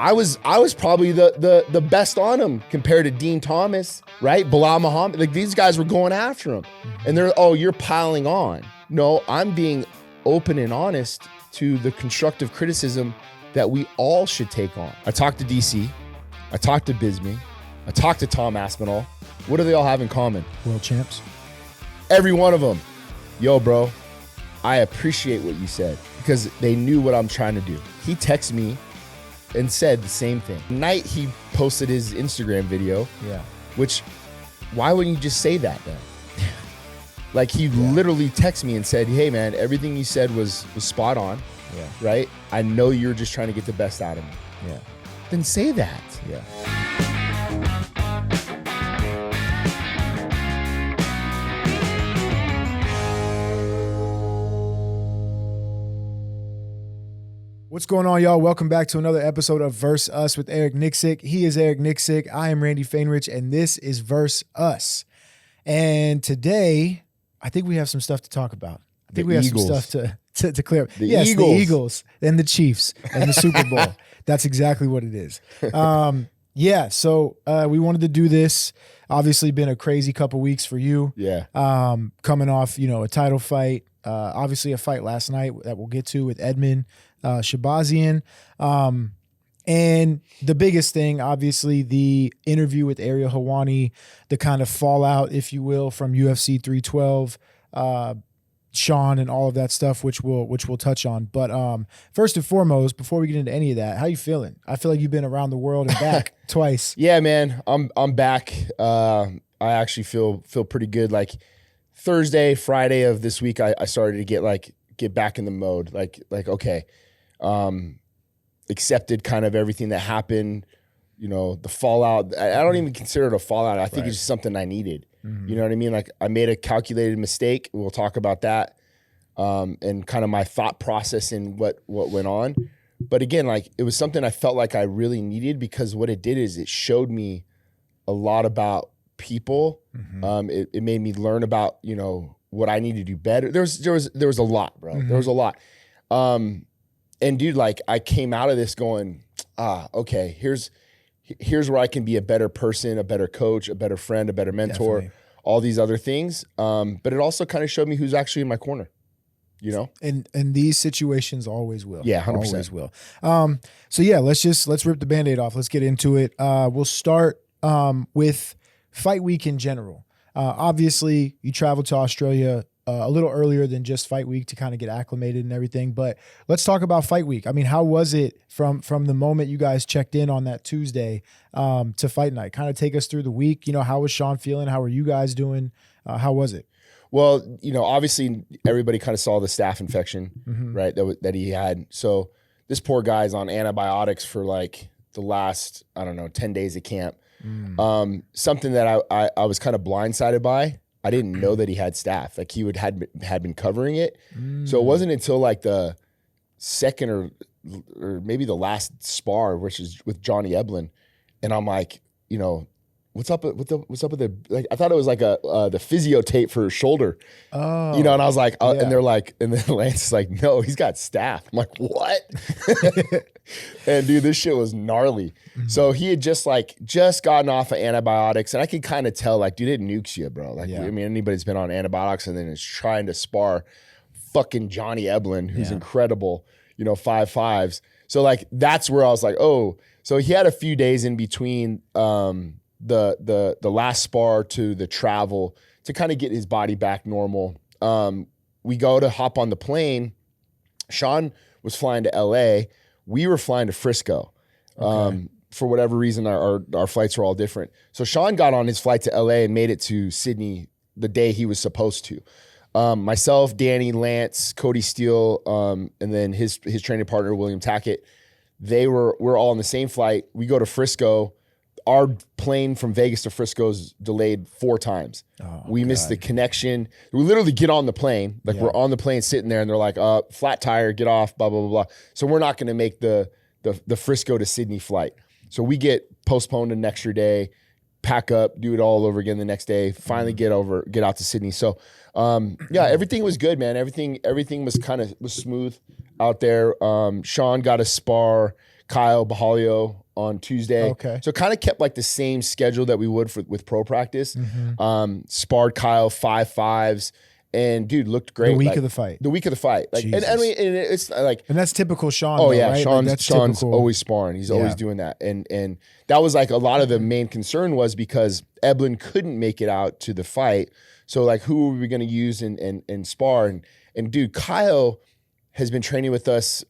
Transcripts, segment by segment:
I was probably the best on him compared to Dean Thomas, right? Bilal Muhammad, like these guys were going after him. And they're, oh, you're piling on. No, I'm being open and honest to the constructive criticism that we all should take on. I talked to DC, I talked to Bisbee, I talked to Tom Aspinall. What do they all have in common? World champs. Every one of them. Yo, bro, I appreciate what you said because they knew what I'm trying to do. He texted me and said the same thing. The night he posted his Instagram video, which, why wouldn't you just say that then? Like he literally texted me and said, hey man, everything you said was spot on, right? I know you're just trying to get the best out of me. Yeah. Then say that. Yeah. What's going on, y'all? Welcome back to another episode of Verse Us with Eric Nicksick. He is Eric Nicksick. I am Randy Faehnrich, and this is Verse Us. And today, I think we have some stuff to talk about. I think we have some stuff to clear up. Yes, the Eagles and the Chiefs and the Super Bowl. That's exactly what it is. So we wanted to do this. Obviously, been a crazy couple weeks for you. Yeah. Coming off, a title fight. Obviously, a fight last night that we'll get to with Edmond. Shabazian. And the biggest thing, obviously, the interview with Ariel Helwani, the kind of fallout, if you will, from UFC 312, Sean and all of that stuff, which we'll touch on. But first and foremost, before we get into any of that, how you feeling? I feel like you've been around the world and back twice. Yeah, man, I'm back. I actually feel pretty good. Like Thursday, Friday of this week, I started to get back in the mode. Like okay. Accepted kind of everything that happened, the fallout. I don't even consider it a fallout. I think it's just something I needed. Mm-hmm. You know what I mean? Like I made a calculated mistake. We'll talk about that. And kind of my thought process in what went on. But again, like it was something I felt like I really needed because what it did is it showed me a lot about people. Mm-hmm. It made me learn about, what I need to do better. There was a lot, bro. Mm-hmm. There was a lot. And dude, like I came out of this going, okay, here's where I can be a better person, a better coach, a better friend, a better mentor, Definitely. All these other things. But it also kind of showed me who's actually in my corner, And these situations always will. Yeah, 100%. Always will. So yeah, let's rip the Band-Aid off. Let's get into it. We'll start with fight week in general. Obviously, you traveled to Australia a little earlier than just fight week to kind of get acclimated and everything. But let's talk about fight week. I mean, how was it from the moment you guys checked in on that Tuesday to fight night? Kind of take us through the week. How was Sean feeling? How are you guys doing? How was it? Well, obviously everybody kind of saw the staph infection, mm-hmm. right, that he had. So this poor guy's on antibiotics for like the last, 10 days of camp. Mm. Something that I was kind of blindsided by. I didn't know that he had staph. Like he had been covering it. Mm. So it wasn't until like the second or maybe the last spar, which is with Johnny Edmond, and I'm like, what's up with the like? I thought it was like the physio tape for his shoulder. Oh, and I was like, and they're like, and then Lance is like, no, he's got staph. I'm like, what? And dude, this shit was gnarly. Mm-hmm. So he had just gotten off of antibiotics, and I can kind of tell, like, dude, it nukes you, bro. Like, I mean, anybody's been on antibiotics and then is trying to spar fucking Johnny Edmond, who's incredible, 5'5". So like, that's where I was like, oh. So he had a few days in between the last spar to the travel to kind of get his body back normal. We go to hop on the plane. Sean was flying to LA. We were flying to Frisco. Okay. For whatever reason, our flights were all different. So Sean got on his flight to LA and made it to Sydney the day he was supposed to. Myself, Danny, Lance, Cody Steele, and then his training partner, William Tackett, we're all on the same flight. We go to Frisco. Our plane from Vegas to Frisco is delayed 4 times. Oh, we missed the connection. We literally get on the plane. We're on the plane sitting there and they're like, flat tire, get off, blah, blah, blah, blah. So we're not going to make the Frisco to Sydney flight. So we get postponed an extra day, pack up, do it all over again the next day, finally get out to Sydney. So everything was good, man. Everything was smooth out there. Sean got a spar, Kyle Bahalio on Tuesday. Okay. So kind of kept like the same schedule that we would with pro practice. Sparred Kyle 5-5s. And dude looked great. The week of the fight. The week of the fight. Like, and I mean, and it's like, and that's typical Sean. Oh though, yeah, right? Sean's always sparring. He's always doing that. And that was like a lot of the main concern was because Edmond couldn't make it out to the fight. So like, who were we going to use and spar? And dude, Kyle has been training with us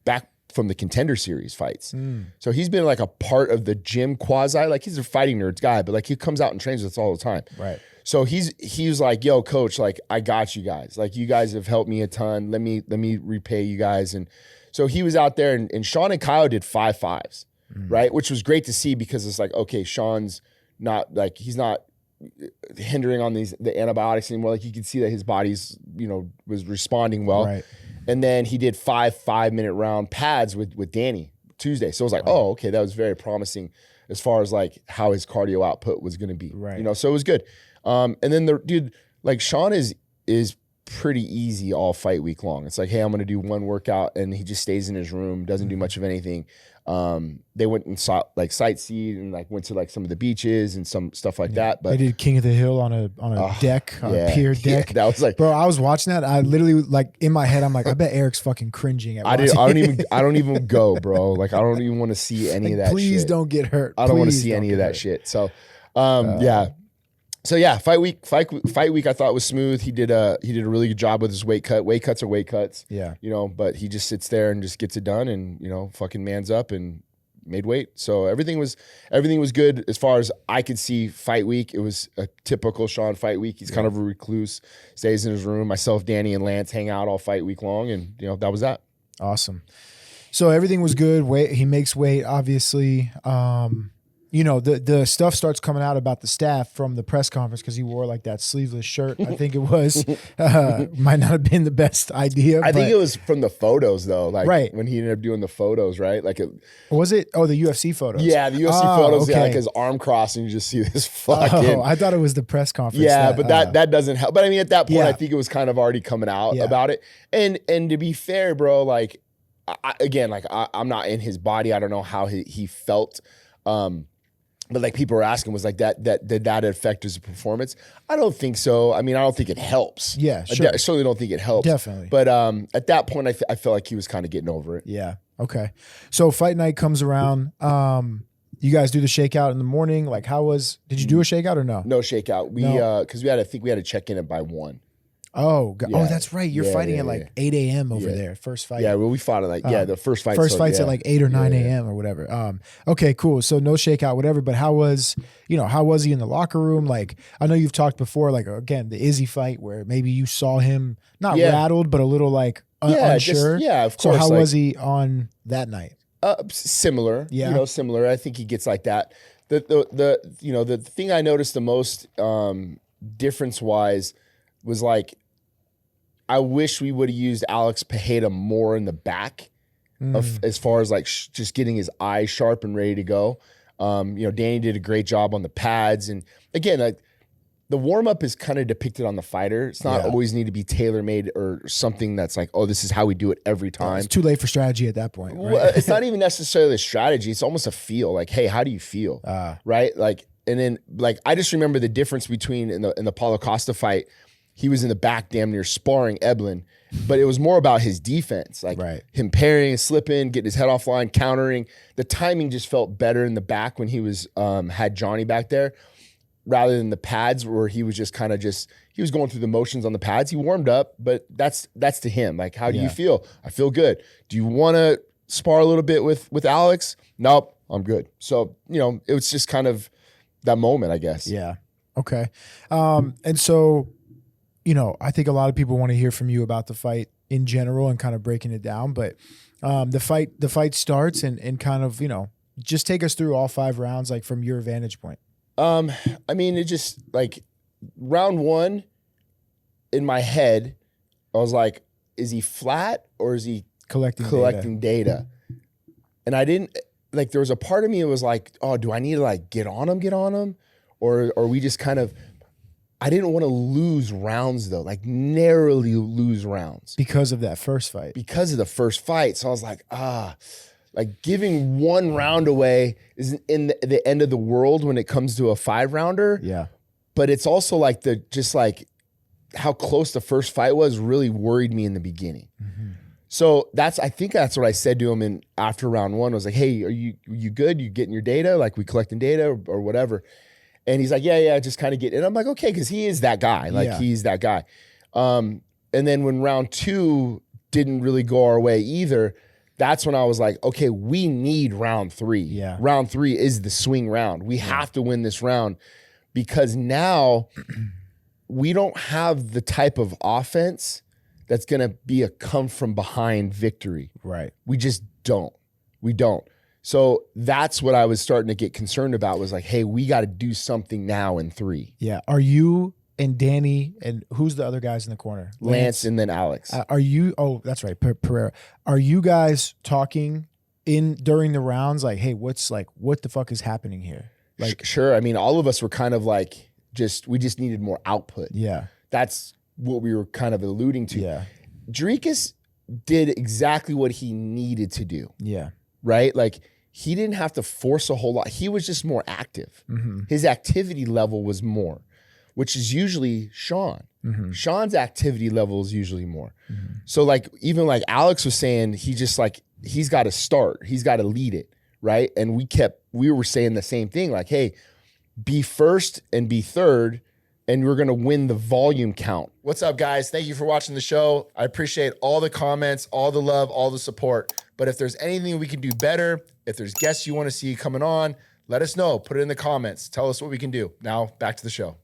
back from the Contender Series fights. So he's been like a part of the gym quasi. Like he's a fighting nerds guy, but like he comes out and trains with us all the time. Right. So he was like, yo, coach, like I got you guys. Like you guys have helped me a ton. Let me repay you guys. And so he was out there and Sean and Kyle did 5-5s, right? Which was great to see because it's like, okay, Sean's not like, he's not hindering on the antibiotics anymore. Like you can see that his body's, was responding well. Right. And then he did 5 5-minute round pads with Danny Tuesday. So I was like, oh, okay, that was very promising as far as like how his cardio output was going to be, right. So it was good. And then the dude, like Sean is pretty easy all fight week long. It's like, hey, I'm going to do one workout and he just stays in his room, doesn't do much of anything. They went and saw like sightseed and like went to like some of the beaches and some stuff like that. But they did King of the Hill on a deck, on a pier deck. Yeah, that was like, bro, I was watching that. I literally like in my head, I'm like, I bet Eric's fucking cringing at I don't even go, bro. Like I don't even want to see any of that please shit. Don't get hurt. I don't want to see any of that shit. So, yeah. So yeah, fight week, I thought was smooth. He did a really good job with his weight cut. Weight cuts are weight cuts. Yeah. But he just sits there and just gets it done and, fucking mans up and made weight. So everything was good as far as I could see fight week. It was a typical Sean fight week. He's kind of a recluse, stays in his room. Myself, Danny, and Lance hang out all fight week long and, that was that. Awesome. So everything was good. He makes weight, obviously. The stuff starts coming out about the staph from the press conference because he wore like that sleeveless shirt. I think it was might not have been the best idea. I think it was from the photos though, like right. when he ended up doing the photos, right? Like was it? Oh, the UFC photos. Yeah, the UFC photos. Okay. Yeah, like his arm crossed and you just see this fucking. Oh, I thought it was the press conference. Yeah, but that doesn't help. But I mean, at that point, yeah. I think it was kind of already coming out about it. And to be fair, bro, like I'm not in his body. I don't know how he felt. But like people were asking, was like did that affect his performance? I don't think so. I mean, I don't think it helps. Yeah, sure. I certainly don't think it helps. Definitely. But at that point, I felt like he was kind of getting over it. Yeah. Okay. So fight night comes around. You guys do the shakeout in the morning. Like, did you do a shakeout or no? No shakeout. Because we had to check in it by 1. Oh, that's right. You're fighting at like 8 a.m. over there. First fight. Yeah, well, we fought at like, the first fight. First fight's at like 8 or 9 a.m. or whatever. Okay, cool. So no shakeout, whatever. But how was he in the locker room? Like, I know you've talked before, like, again, the Izzie fight where maybe you saw him not rattled, but a little like unsure. Of course. So how was he on that night? Similar. Yeah. Similar. I think he gets like that. The thing I noticed the most difference-wise was like, I wish we would have used Alex Pajeda more in the back as far as like just getting his eyes sharp and ready to go. Danny did a great job on the pads. And again, like the warm-up is kind of depicted on the fighter. It's not always need to be tailor-made or something that's like, oh, this is how we do it every time. It's too late for strategy at that point. Right? Well, it's not even necessarily a strategy. It's almost a feel. Like, hey, how do you feel? Right? Like, and then like I just remember the difference between in the Paulo Costa fight. He was in the back damn near sparring Edmond, but it was more about his defense, like him parrying, slipping, getting his head offline, countering. The timing just felt better in the back when he was had Johnny back there rather than the pads where he was just he was going through the motions on the pads. He warmed up, but that's to him. Like, how do you feel? I feel good. Do you want to spar a little bit with Alex? Nope, I'm good. So, it was just kind of that moment, I guess. Yeah. Okay. And so, I think a lot of people want to hear from you about the fight in general and kind of breaking it down. But the fight starts and kind of, just take us through all 5 rounds, like from your vantage point. I mean, it just like round 1 in my head, I was like, is he flat or is he collecting data? And I didn't like, there was a part of me that was like, oh, do I need to like get on him? Or we just kind of, I didn't want to lose rounds though, like narrowly lose rounds. Because of that first fight. Because of the first fight. So I was like, like giving 1 round away isn't in the end of the world when it comes to a 5-rounder. Yeah. But it's also like just like how close the first fight was really worried me in the beginning. Mm-hmm. So I think that's what I said to him after round 1. I was like, hey, are you good? You getting your data? Like, we collecting data or whatever. And he's like, yeah, just kind of get it. And I'm like, okay, because he is that guy. Like, he's that guy. And then when round 2 didn't really go our way either, that's when I was like, okay, we need round 3. Yeah. Round 3 is the swing round. We have to win this round because now we don't have the type of offense that's going to be a come from behind victory. Right. We just don't. We don't. So that's what I was starting to get concerned about was like, hey, we got to do something now in 3. Yeah. Are you and Danny and who's the other guys in the corner? Lance and then Alex. Are you, oh, that's right, Pereira. Are you guys talking during the rounds like, hey, what the fuck is happening here? Like, sure. I mean, all of us were kind of like, we just needed more output. Yeah. That's what we were kind of alluding to. Yeah. Dricus did exactly what he needed to do. Yeah. Right? Like, he didn't have to force a whole lot. He was just more active. Mm-hmm. His activity level was more, which is usually Sean. Mm-hmm. Sean's activity level is usually more. Mm-hmm. So like, even like Alex was saying, he's got to start. He's got to lead it, right? And we were saying the same thing, like, hey, be first and be third, and we're going to win the volume count. What's up, guys? Thank you for watching the show. I appreciate all the comments, all the love, all the support. But if there's anything we can do better, if there's guests you want to see coming on, let us know. Put it in the comments. Tell us what we can do. Now, back to the show.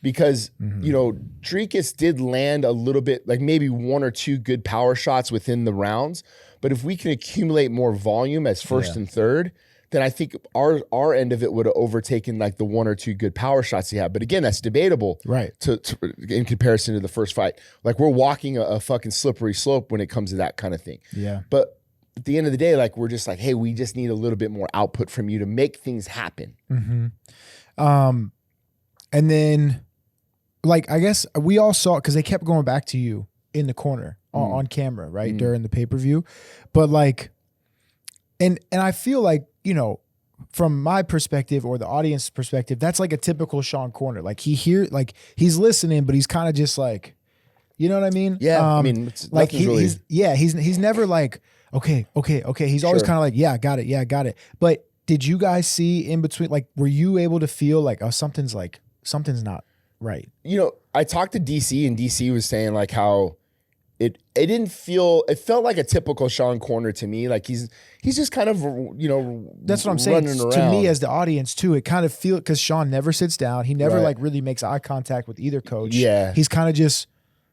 Because, Dricus did land a little bit, like maybe 1 or 2 good power shots within the rounds. But if we can accumulate more volume as first and third, then I think our end of it would have overtaken like the 1 or 2 good power shots he had. But again, that's debatable, right? In comparison to the first fight, like we're walking a fucking slippery slope when it comes to that kind of thing. Yeah. But at the end of the day, like we're just like, hey, we just need a little bit more output from you to make things happen. Mm-hmm. And then, like, I guess we all saw because they kept going back to you in the corner on camera, right, during the pay-per-view. But like, and I feel like, from my perspective or the audience perspective, that's like a typical Sean corner. Like he's listening, but he's kind of just like, you know what I mean? Yeah. I mean, like he's never like, okay. He's always kind of like, yeah, got it. Yeah, got it. But did you guys see in between, like, were you able to feel like, oh, something's not right? I talked to DC and DC was saying like how it felt like a typical Sean corner to me. Like he's just kind of, that's what I'm saying. Around. To me as the audience too, it kind of feels, because Sean never sits down. He never like really makes eye contact with either coach. Yeah. He's kind of just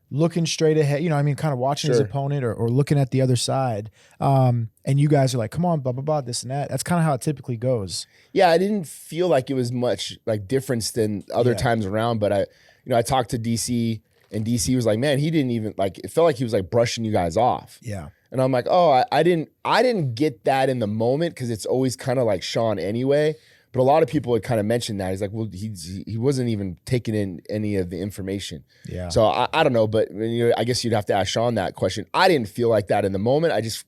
looking straight ahead, kind of watching his opponent or looking at the other side. And you guys are like, come on, blah, blah, blah, this and that. That's kind of how it typically goes. Yeah. I didn't feel like it was much like difference than other times around, but I talked to DC and DC was like, man, he didn't even like, it felt like he was like brushing you guys off. Yeah. And I'm like, oh, I didn't get that in the moment because it's always kind of like Sean anyway. But a lot of people had kind of mentioned that. He's like, well, he wasn't even taking in any of the information. Yeah. So I don't know, but I guess you'd have to ask Sean that question. I didn't feel like that in the moment. I just,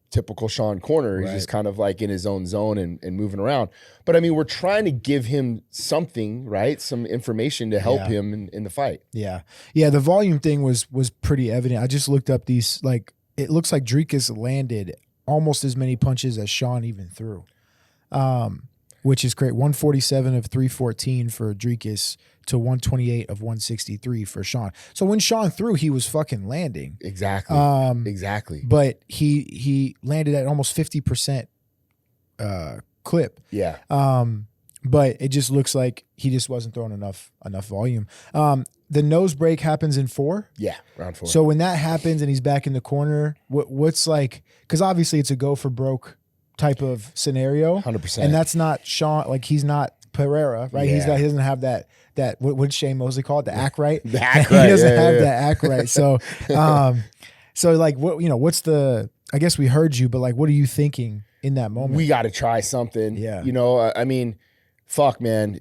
typical Sean corner. He's just kind of like in his own zone and moving around. But I mean, we're trying to give him something, right? Some information to help him in the fight. Yeah. Yeah. The volume thing was pretty evident. I just looked up these, like, it looks like Dricus landed almost as many punches as Sean even threw, which is great. 147 of 314 for Dricus to 128 of 163 for Sean. So when Sean threw, he was fucking landing. Exactly. Exactly. But he landed at almost 50% clip. Yeah. But it just looks like he just wasn't throwing enough volume. The nose break happens in 4. Yeah, round 4. So when that happens and he's back in the corner, what's like? Because obviously it's a go for broke type of scenario. 100%. And that's not Sean. Like he's not Pereira, right? Yeah. He doesn't have that. What would Shane Mosley call it? The act right. The act right. He doesn't have that act right. So, so like what what's the? I guess we heard you, but like, what are you thinking in that moment? We got to try something. Yeah. I mean, fuck, man.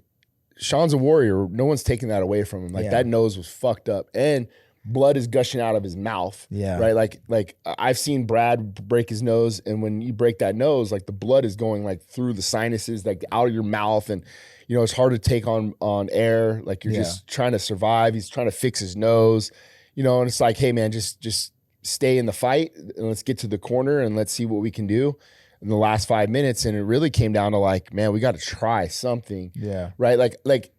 Sean's a warrior. No one's taking that away from him. Like that nose was fucked up. And blood is gushing out of his mouth. Yeah. Right. Like I've seen Brad break his nose, and when you break that nose, like the blood is going like through the sinuses, like out of your mouth, and it's hard to take on air. Like you're just trying to survive. He's trying to fix his nose, and it's like, hey man, just stay in the fight and let's get to the corner and let's see what we can do in the last 5 minutes. And it really came down to like, man, we got to try something. Yeah. Right. Like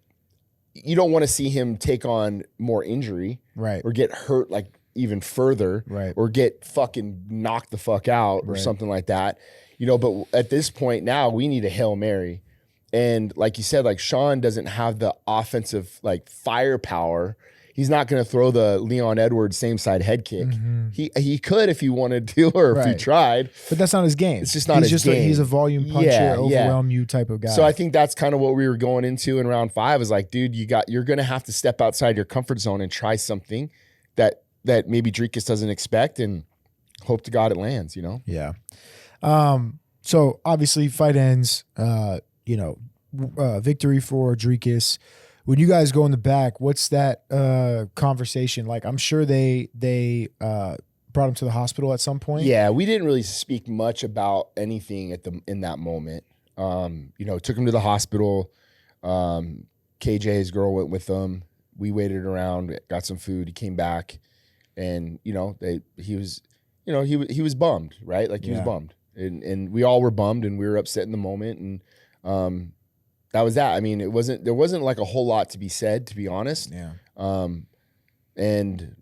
you don't want to see him take on more injury. Right. Or get hurt like even further. Right. Or get fucking knocked the fuck out or something like that. But at this point now we need a Hail Mary. And like you said, like Sean doesn't have the offensive like firepower. He's not going to throw the Leon Edwards same side head kick. He could if he wanted to, or if he tried. But that's not his game. It's just not his game. He's a volume puncher, overwhelm you type of guy. So I think that's kind of what we were going into in round 5 is like, dude, you're going to have to step outside your comfort zone and try something that maybe Dricus doesn't expect, and hope to God it lands, Yeah. So obviously fight ends, victory for Dricus. When you guys go in the back, what's that conversation like? I'm sure they brought him to the hospital at some point. Yeah, we didn't really speak much about anything in that moment. Took him to the hospital. KJ, his girl, went with them. We waited around, got some food. He came back, and he was bummed, right? Like he was bummed, and we all were bummed, and we were upset in the moment, and that was that. I mean, there wasn't like a whole lot to be said, to be honest. Yeah. And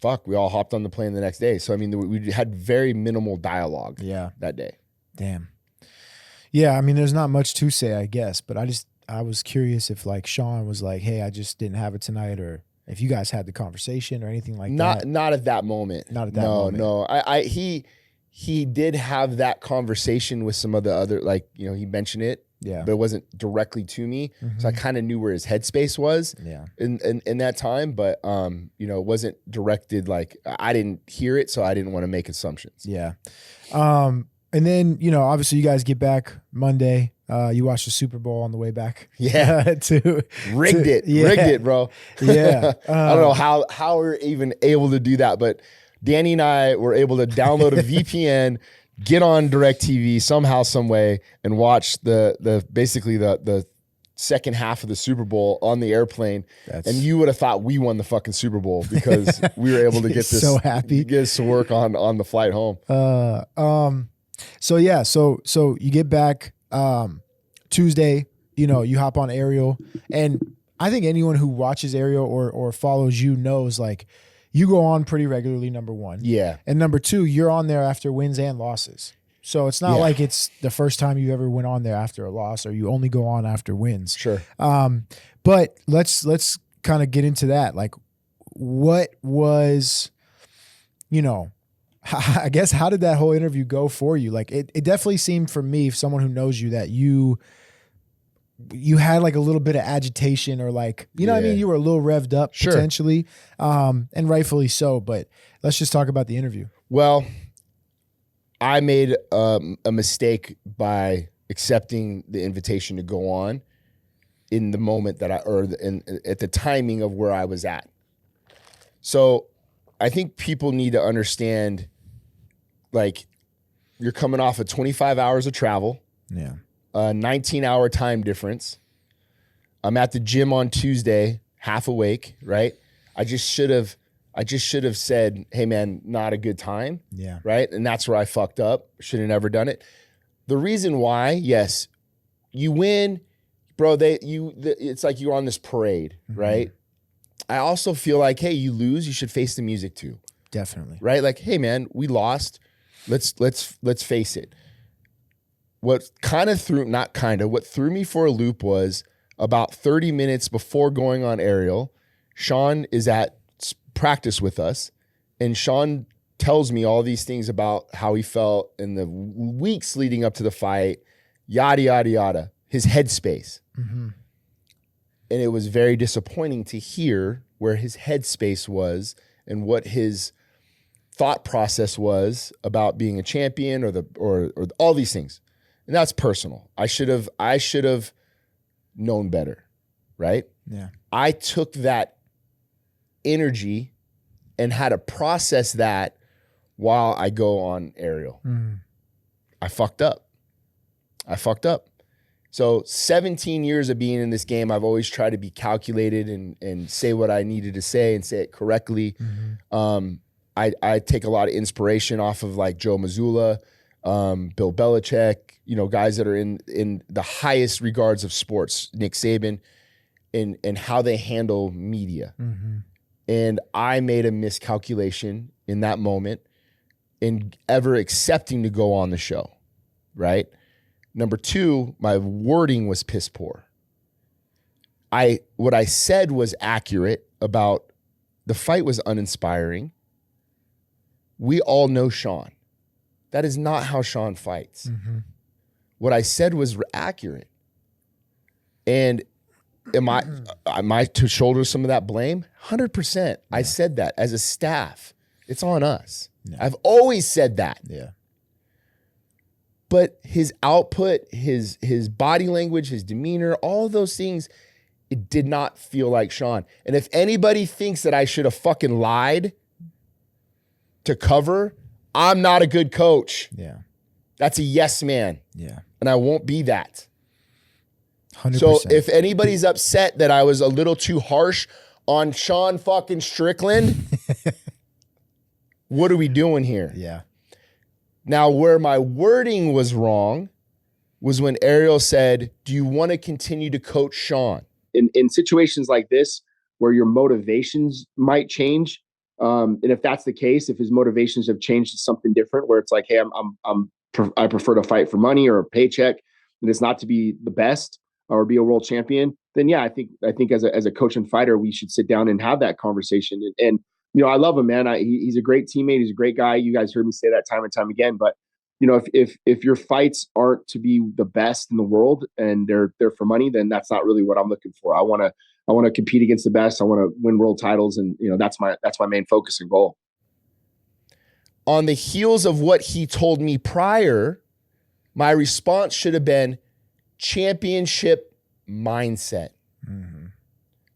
fuck, we all hopped on the plane the next day. So I mean, we had very minimal dialogue. That day. Damn. Yeah, I mean, there's not much to say, I guess, but I was curious if like Sean was like, "Hey, I just didn't have it tonight," or if you guys had the conversation or anything like that. Not at that moment. Not at that moment. No. He did have that conversation with some of the other, like, he mentioned it. Yeah. But it wasn't directly to me. So I kind of knew where his headspace was in that time. But, it wasn't directed, like, I didn't hear it, so I didn't want to make assumptions. Yeah. And then, obviously you guys get back Monday. You watched the Super Bowl on the way back. Yeah. Rigged it, bro. Yeah. I don't know how we're even able to do that, but Danny and I were able to download a VPN, get on DirecTV somehow, some way, and watch basically the second half of the Super Bowl on the airplane. And you would have thought we won the fucking Super Bowl because we were able to get this. So happy. Get us to work on the flight home. So you get back Tuesday. You hop on Ariel, and I think anyone who watches Ariel or follows you knows like. You go on pretty regularly, number one. Yeah. And number two, you're on there after wins and losses. So it's not like it's the first time you ever went on there after a loss, or you only go on after wins. Sure. But let's kind of get into that. Like, what was, I guess, how did that whole interview go for you? Like, it definitely seemed for me, someone who knows you, that you had like a little bit of agitation, or like, what I mean? You were a little revved up potentially, and rightfully so, but let's just talk about the interview. Well, I made a mistake by accepting the invitation to go on in the moment that at the timing of where I was at. So I think people need to understand, like, you're coming off of 25 hours of travel. Yeah. A 19-hour time difference. I'm at the gym on Tuesday, half awake, right? I just should have said, "Hey man, not a good time." Yeah. Right? And that's where I fucked up. Should have never done it. The reason why, yes, you win, bro, it's like you're on this parade, right? I also feel like, hey, you lose, you should face the music too. Definitely. Right? Like, hey man, we lost. Let's face it. What threw me for a loop was about 30 minutes before going on Ariel, Sean is at practice with us, and Sean tells me all these things about how he felt in the weeks leading up to the fight, yada, yada, yada, his headspace. And it was very disappointing to hear where his headspace was and what his thought process was about being a champion or all these things. And that's personal. I should have known better, right? Yeah. I took that energy how to process that while I go on Ariel. I fucked up. So 17 years of being in this game, I've always tried to be calculated and say what I needed to say and say it correctly. I take a lot of inspiration off of like Joe Mazzulla, Bill Belichick, guys that are in the highest regards of sports, Nick Saban, and how they handle media. And I made a miscalculation in that moment in ever accepting to go on the show, right? Number two, my wording was piss poor. What I said was accurate about the fight was uninspiring. We all know Sean. That is not how Sean fights. What I said was accurate. And am I to shoulder some of that blame? 100%. I said that as a staff. It's on us. I've always said that. But his output, his body language, his demeanor, all of those things, it did not feel like Sean. And if anybody thinks that I should have fucking lied to cover, I'm not a good coach. That's a yes man. And I won't be that. 100%. So if anybody's upset that I was a little too harsh on Sean fucking Strickland, what are we doing here? Now, where my wording was wrong was when Ariel said, do you want to continue to coach Sean? In situations like this, where your motivations might change, and if that's the case, if his motivations have changed to something different, where it's like, hey, I prefer to fight for money or a paycheck, and it's not to be the best or be a world champion, then yeah, I think as a coach and fighter, we should sit down and have that conversation. And I love him, man. He's a great teammate. He's a great guy. You guys heard me say that time and time again. But if your fights aren't to be the best in the world and they're for money, then that's not really what I'm looking for. I want to compete against the best. I want to win world titles, and that's my main focus and goal. On the heels of what he told me prior, my response should have been championship mindset,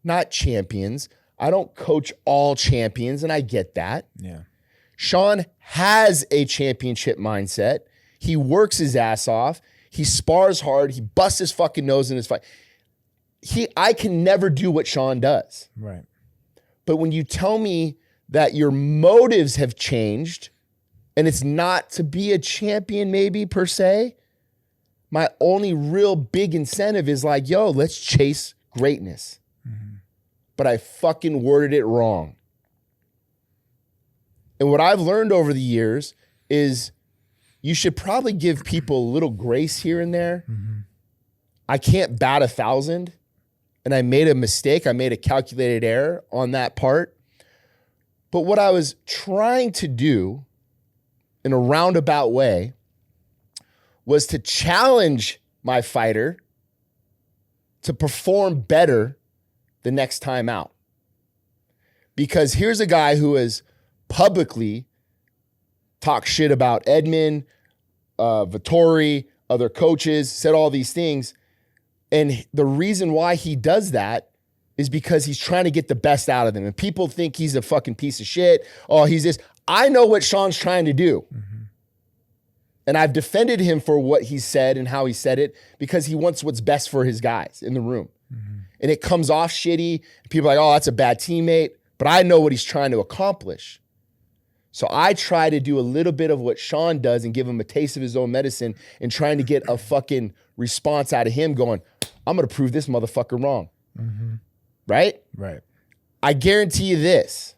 not champions. I don't coach all champions, and I get that. Sean has a championship mindset. He works his ass off. He spars hard. He busts his fucking nose in his fight. I can never do what Sean does. But when you tell me that your motives have changed and it's not to be a champion maybe per se, my only real big incentive is like, yo, let's chase greatness. But I fucking worded it wrong. And what I've learned over the years is you should probably give people a little grace here and there. I can't bat 1,000. And I made a mistake. I made a calculated error on that part. But what I was trying to do in a roundabout way was to challenge my fighter to perform better the next time out. Because here's a guy who has publicly talked shit about Edmond, Vettori, other coaches, said all these things. And the reason why he does that is because he's trying to get the best out of them. And people think he's a fucking piece of shit. Oh, he's this. I know what Sean's trying to do. And I've defended him for what he said and how he said it because he wants what's best for his guys in the room. And it comes off shitty. People are like, oh, that's a bad teammate. But I know what he's trying to accomplish. So I try to do a little bit of what Sean does and give him a taste of his own medicine and trying to get a fucking response out of him going, I'm going to prove this motherfucker wrong. Right? I guarantee you this.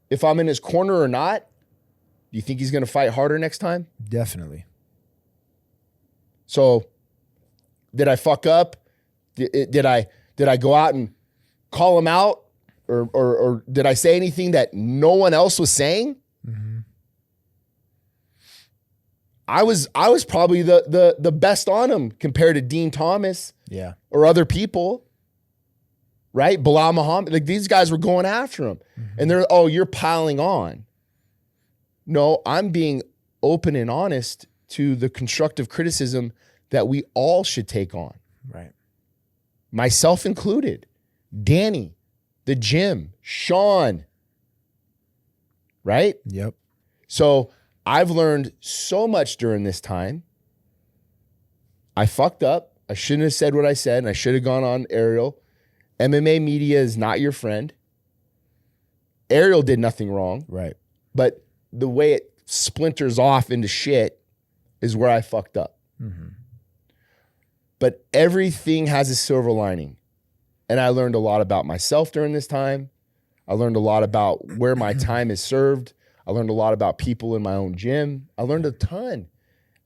If I'm in his corner or not, do you think he's going to fight harder next time? Definitely. So did I fuck up? Did I go out and call him out? Or did I say anything that no one else was saying? I was probably the best on him compared to Dean Thomas or other people, right? Bilal Muhammad, like these guys were going after him. And they're, oh, you're piling on. No, I'm being open and honest to the constructive criticism that we all should take on. Myself included. Danny, the gym, Sean, right? Yep. So I've learned so much during this time. I fucked up. I shouldn't have said what I said, and I should have gone on Ariel. MMA media is not your friend. Ariel did nothing wrong. Right. But the way it splinters off into shit is where I fucked up. Mm-hmm. But everything has a silver lining. And I learned a lot about myself during this time. I learned a lot about where my time is served. I learned a lot about people in my own gym. I learned a ton.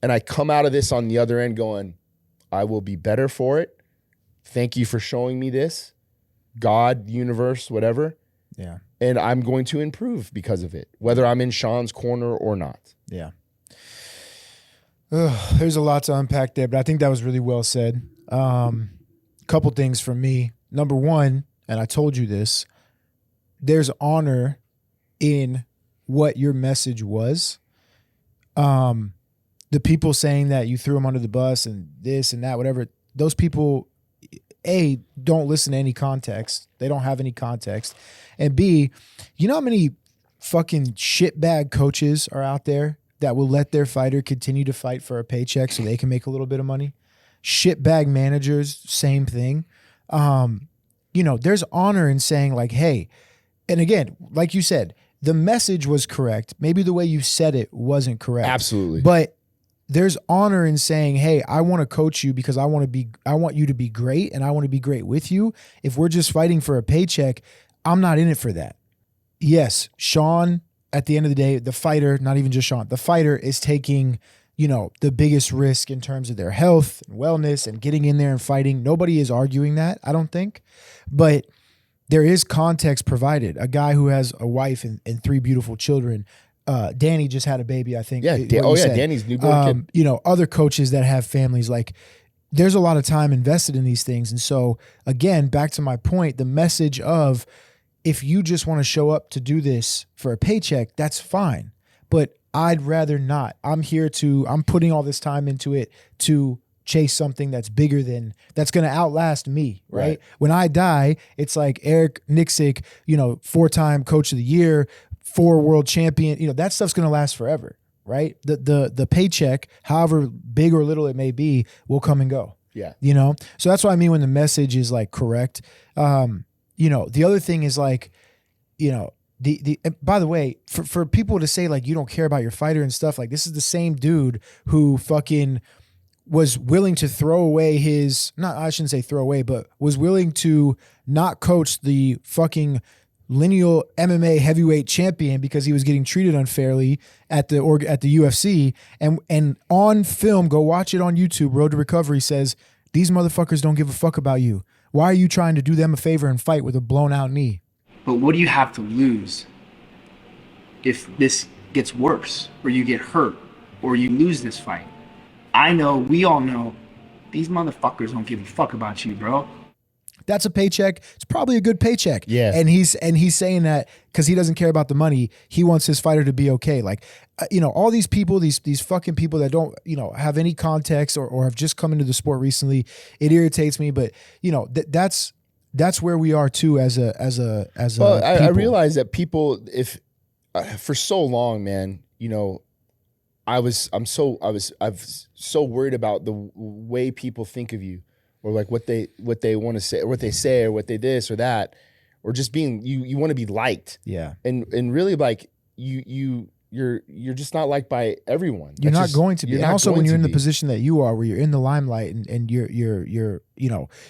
And I come out of this on the other end going, I will be better for it. Thank you for showing me this. God, universe, whatever. Yeah. And I'm going to improve because of it, whether I'm in Sean's corner or not. Yeah. There's a lot to unpack there, but I think that was really well said. Couple things from me. Number one, and I told you this, there's honor in what your message was. The people saying that you threw them under the bus and this and that, whatever, those people, A, don't listen to any context. They don't have any context. And B, you know how many fucking shitbag coaches are out there that will let their fighter continue to fight for a paycheck so they can make a little bit of money? Shitbag managers, same thing. There's honor in saying like, hey, and again, like you said, the message was correct. Maybe the way you said it wasn't correct. Absolutely. But there's honor in saying, hey, I want to coach you because I want you to be great and I want to be great with you. If we're just fighting for a paycheck, I'm not in it for that. Yes, Sean, at the end of the day, the fighter, not even just Sean, the fighter is taking, the biggest risk in terms of their health and wellness and getting in there and fighting. Nobody is arguing that, I don't think. But there is context provided. A guy who has a wife and 3 beautiful children. Danny just had a baby, I think. Yeah. Danny's newborn kid. Other coaches that have families, like there's a lot of time invested in these things. And so again, back to my point, the message of if you just want to show up to do this for a paycheck, that's fine. But I'd rather not. I'm putting all this time into it to chase something that's bigger that's going to outlast me, right? When I die, it's like Eric Nicksick, 4-time coach of the year, 4 world champion, that stuff's going to last forever, right? The paycheck, however big or little it may be, will come and go. Yeah. So that's what I mean when the message is like correct. The other thing is like, by the way, for people to say like you don't care about your fighter and stuff, like this is the same dude who fucking was willing to throw away I shouldn't say throw away, but was willing to not coach the fucking lineal MMA heavyweight champion because he was getting treated unfairly at the UFC. And on film, go watch it on YouTube, Road to Recovery, says, these motherfuckers don't give a fuck about you. Why are you trying to do them a favor and fight with a blown out knee? But what do you have to lose if this gets worse, or you get hurt, or you lose this fight? We all know, these motherfuckers don't give a fuck about you, bro. That's a paycheck. It's probably a good paycheck. Yeah. And he's saying that because he doesn't care about the money. He wants his fighter to be okay. Like, all these people, these fucking people that don't, have any context or have just come into the sport recently, it irritates me. But, that's where we are too as a Well, I realize that people, if for so long, man, I'm so worried about the way people think of you, or like what they want to say, or what they say, or what they this or that, or just being you want to be liked. Yeah. And really, like you're just not liked by everyone. You're not going to be. And also when you're in the position that you are, where you're in the limelight and you're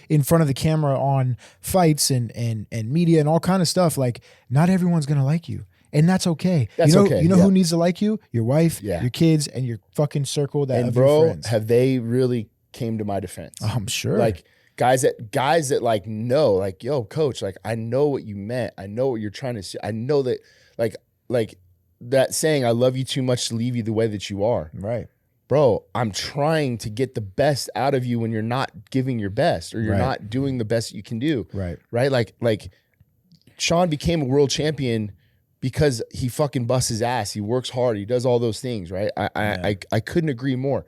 in front of the camera on fights and media and all kind of stuff, like not everyone's gonna like you. And that's okay. That's okay. You know who needs to like you? Your wife, Yeah. your kids, and your fucking circle of bro, your friends. have they really came to my defense? I'm sure. Like guys that like know, like, yo, coach, like I know what you meant. I know what you're trying to say. I know that like that saying, I love you too much to leave you the way that you are. Right. Bro, I'm trying to get the best out of you when you're not giving your best, or you're not doing the best you can do. Right. Right? Like Sean became a world champion because he fucking busts his ass. He works hard. He does all those things, right? I couldn't agree more.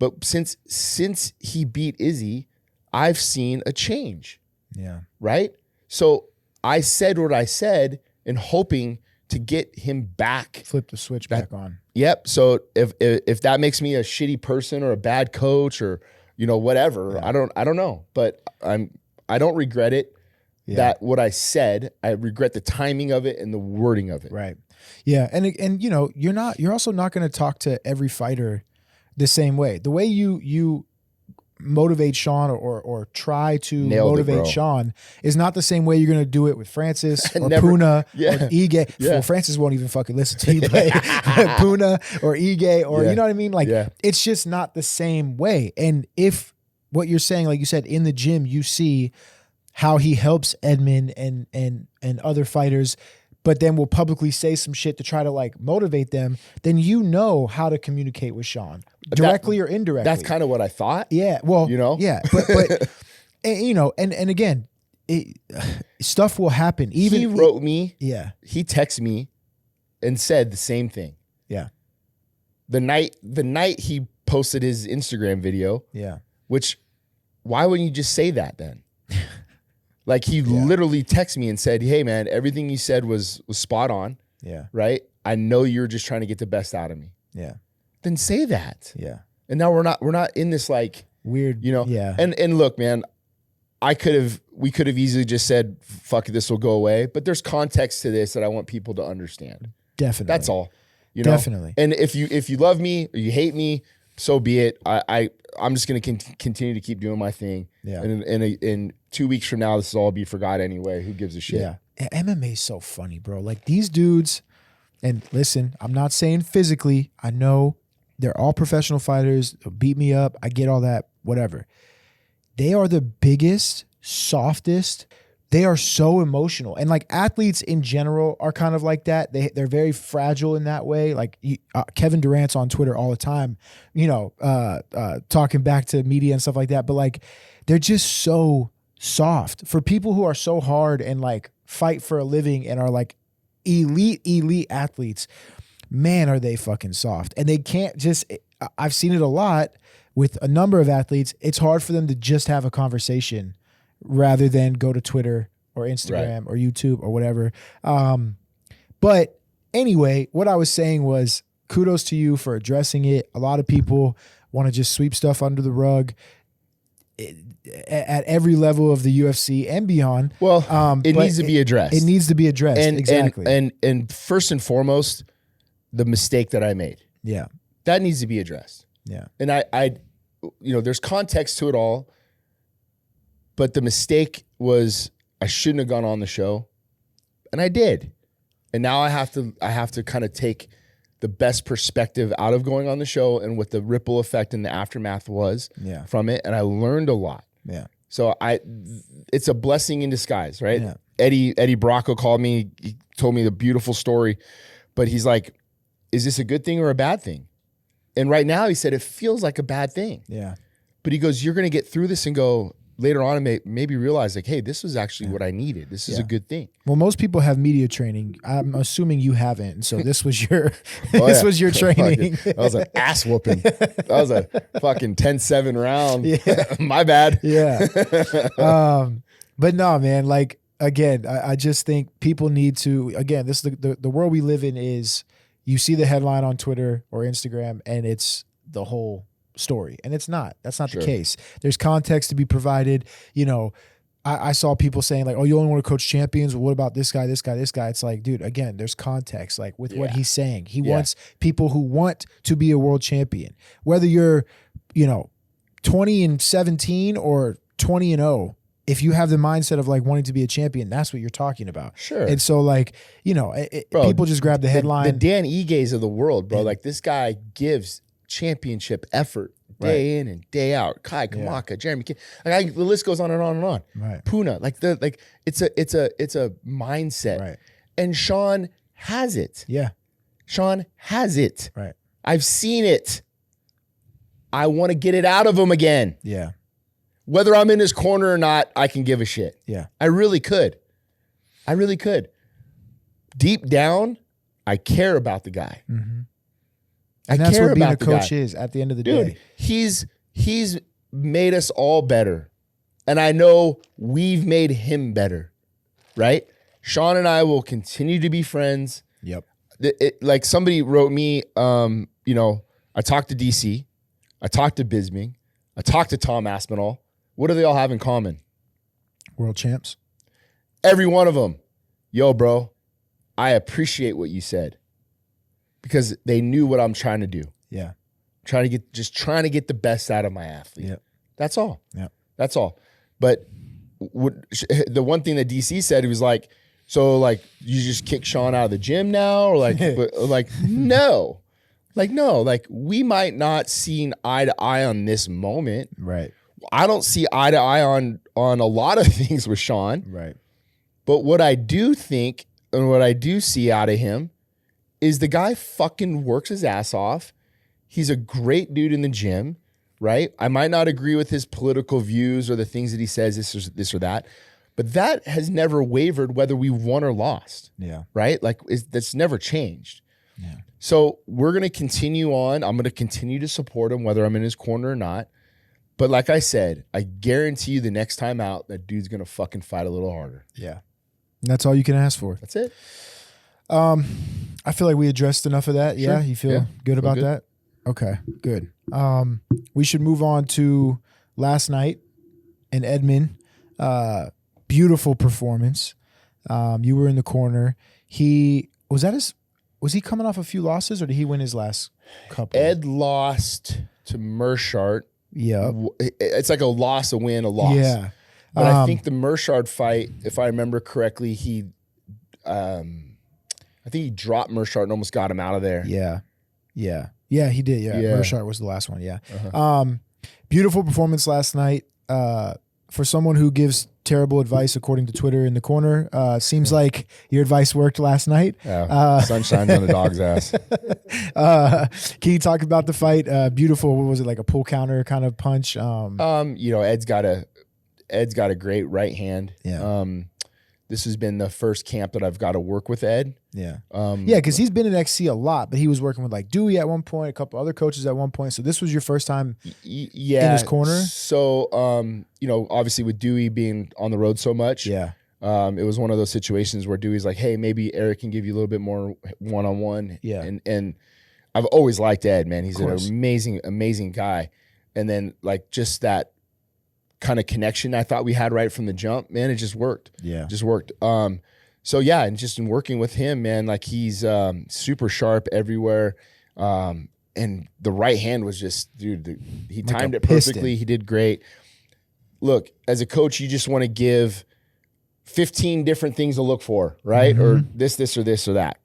But since he beat Izzie, I've seen a change. Yeah. Right? So I said what I said and hoping to get him back. Flip the switch back on. Yep. So if that makes me a shitty person or a bad coach or, whatever, I don't know, but I don't regret it. Yeah. That what I said, I regret the timing of it and the wording of it. Right. Yeah. And you're also not going to talk to every fighter the same way. The way you motivate Sean or try to motivate Sean is not the same way you're going to do it with Francis or Puna or Ige. Yeah. Well, Francis won't even fucking listen to you, but Puna or Ige or you know what I mean? Like it's just not the same way. And if what you're saying, like you said, in the gym, you see how he helps Edmond and other fighters, but then will publicly say some shit to try to like motivate them, then you know how to communicate with Sean directly or indirectly. That's kind of what I thought. Yeah. Well, yeah, but and again, stuff will happen. Even he wrote me. Yeah. He texted me and said the same thing. Yeah. The night he posted his Instagram video. Yeah. Which, why wouldn't you just say that then? Like he literally texted me and said, "Hey man, everything you said was spot on. Yeah. Right? I know you're just trying to get the best out of me." Yeah. Then say that. Yeah. And now we're not in this like weird, Yeah. And look, man, we could have easily just said, "Fuck it, this will go away." But there's context to this that I want people to understand. Definitely. That's all. Definitely. And if you love me or you hate me, so be it. I'm just going to continue to keep doing my thing. Yeah. And in 2 weeks from now, this will all be forgot anyway. Who gives a shit? Yeah. MMA is so funny, bro. Like these dudes, and listen, I'm not saying physically. I know they're all professional fighters. They'll beat me up. I get all that, whatever. They are the biggest, softest. They are so emotional. And like athletes in general are kind of like that. They're very fragile in that way. Like Kevin Durant's on Twitter all the time, talking back to media and stuff like that. But like, they're just so soft for people who are so hard and like fight for a living and are like elite athletes. Man, are they fucking soft. And they can't just, I've seen it a lot with a number of athletes. It's hard for them to just have a conversation rather than go to Twitter or Instagram or YouTube or whatever. But anyway, what I was saying was kudos to you for addressing it. A lot of people want to just sweep stuff under the rug at every level of the UFC and beyond. Well, it needs to be addressed. It needs to be addressed. Exactly. And first and foremost, the mistake that I made. Yeah. That needs to be addressed. Yeah. And I there's context to it all. But the mistake was I shouldn't have gone on the show, and I did. And now I have to kind of take the best perspective out of going on the show and what the ripple effect and the aftermath was from it. And I learned a lot. Yeah. So it's a blessing in disguise, right? Yeah. Eddie Bracco called me. He told me the beautiful story, but he's like, "Is this a good thing or a bad thing?" And right now he said it feels like a bad thing. Yeah. But he goes, "You're going to get through this and go." Later on, and maybe realize like, hey, this was actually what I needed. This is a good thing. Well, most people have media training. I'm assuming you haven't. And so this was your was your training. That was an ass whooping. That was a fucking 10-7 round. Yeah. My bad. Yeah. But no, man, like, again, I just think people need to, again, this is the world we live in is you see the headline on Twitter or Instagram and it's the whole story. And it's not. That's not the case. There's context to be provided. I saw people saying like, "Oh, you only want to coach champions. Well, what about this guy, this guy, this guy?" It's like, dude, again, there's context like with what he's saying. He wants people who want to be a world champion. Whether you're, 20-17 or 20-0, if you have the mindset of like wanting to be a champion, that's what you're talking about. Sure. And so like, bro, people just grab the headline. The Dan Iges of the world, bro. Like this guy gives championship effort day in and day out. Kai Kamaka, Jeremy, like the list goes on and on and on. Right. Puna, like it's a mindset. Right. And Sean has it. Yeah. Sean has it. Right. I've seen it. I want to get it out of him again. Yeah. Whether I'm in his corner or not, I can give a shit. Yeah. I really could. Deep down, I care about the guy. Mm-hmm. And that's what being a coach is at the end of the day. He's made us all better. And I know we've made him better, right? Sean and I will continue to be friends. like somebody wrote me, you know, I talked to DC, I talked to Bisping, I talked to Tom Aspinall. What do they all have in common? World champs. Every one of them. Yo, bro, I appreciate what you said because they knew what I'm trying to do. Yeah. Trying to get the best out of my athlete. Yeah. That's all. Yeah. That's all. But the one thing that DC said, he was like, so like you just kick Sean out of the gym now, or like, no, like we might not see eye to eye on this moment. Right. I don't see eye to eye on a lot of things with Sean. Right. But what I do think and what I do see out of him is the guy fucking works his ass off. He's a great dude in the gym, right? I might not agree with his political views or the things that he says, this or that, but that has never wavered whether we won or lost. Yeah. Right? Like that's never changed. Yeah. So we're going to continue on. I'm going to continue to support him whether I'm in his corner or not. But like I said, I guarantee you the next time out, that dude's going to fucking fight a little harder. Yeah. And that's all you can ask for. That's it. I feel like we addressed enough of that. Sure. Yeah. You feel good about that? Okay, good. We should move on to last night in Edmond. Beautiful performance. You were in the corner. Was he coming off a few losses or did he win his last couple? Ed lost to Mershart. Yeah. It's like a loss, a win, a loss. Yeah. But I think the Mershart fight, if I remember correctly, I think he dropped Mershart and almost got him out of there. Yeah. Yeah. Yeah, he did. Yeah. Mershart was the last one. Yeah. Uh-huh. Beautiful performance last night. For someone who gives terrible advice, according to Twitter in the corner, seems like your advice worked last night. Sun shines on the dog's ass. Can you talk about the fight? Beautiful. What was it, like a pull counter kind of punch? You know, Ed's got a great right hand. Yeah. This has been the first camp that I've got to work with Ed. Yeah. Because he's been in XC a lot, but he was working with like Dewey at one point, a couple other coaches at one point. So this was your first time in his corner? So, you know, obviously with Dewey being on the road so much, yeah, it was one of those situations where Dewey's like, hey, maybe Eric can give you a little bit more one-on-one. Yeah. And I've always liked Ed, man. He's an amazing, amazing guy. And then like just that kind of connection I thought we had right from the jump, man, it just worked. Yeah. Just worked. So yeah, and just in working with him, man, like he's super sharp everywhere. And the right hand was just, dude, he like timed it piston. perfectly. He did great. Look, as a coach, you just want to give 15 different things to look for, right? Mm-hmm. Or this, or this, or that.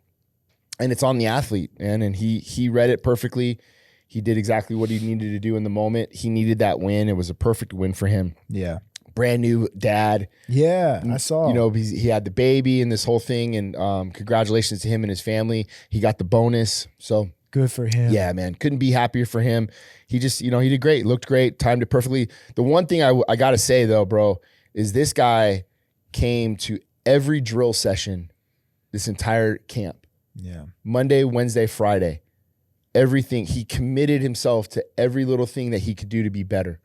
And it's on the athlete, man. And he read it perfectly. He did exactly what he needed to do in the moment. He needed that win. It was a perfect win for him. Yeah. Brand new dad. Yeah, I saw. You know, he had the baby and this whole thing. And congratulations to him and his family. He got the bonus. So good for him. yeah, man. Couldn't be happier for him. He just, you know, he did great. Looked great. Timed it perfectly. The one thing I got to say, though, bro, is this guy came to every drill session this entire camp. Yeah. Monday, Wednesday, Friday. Everything. He committed himself to every little thing that he could do to be better.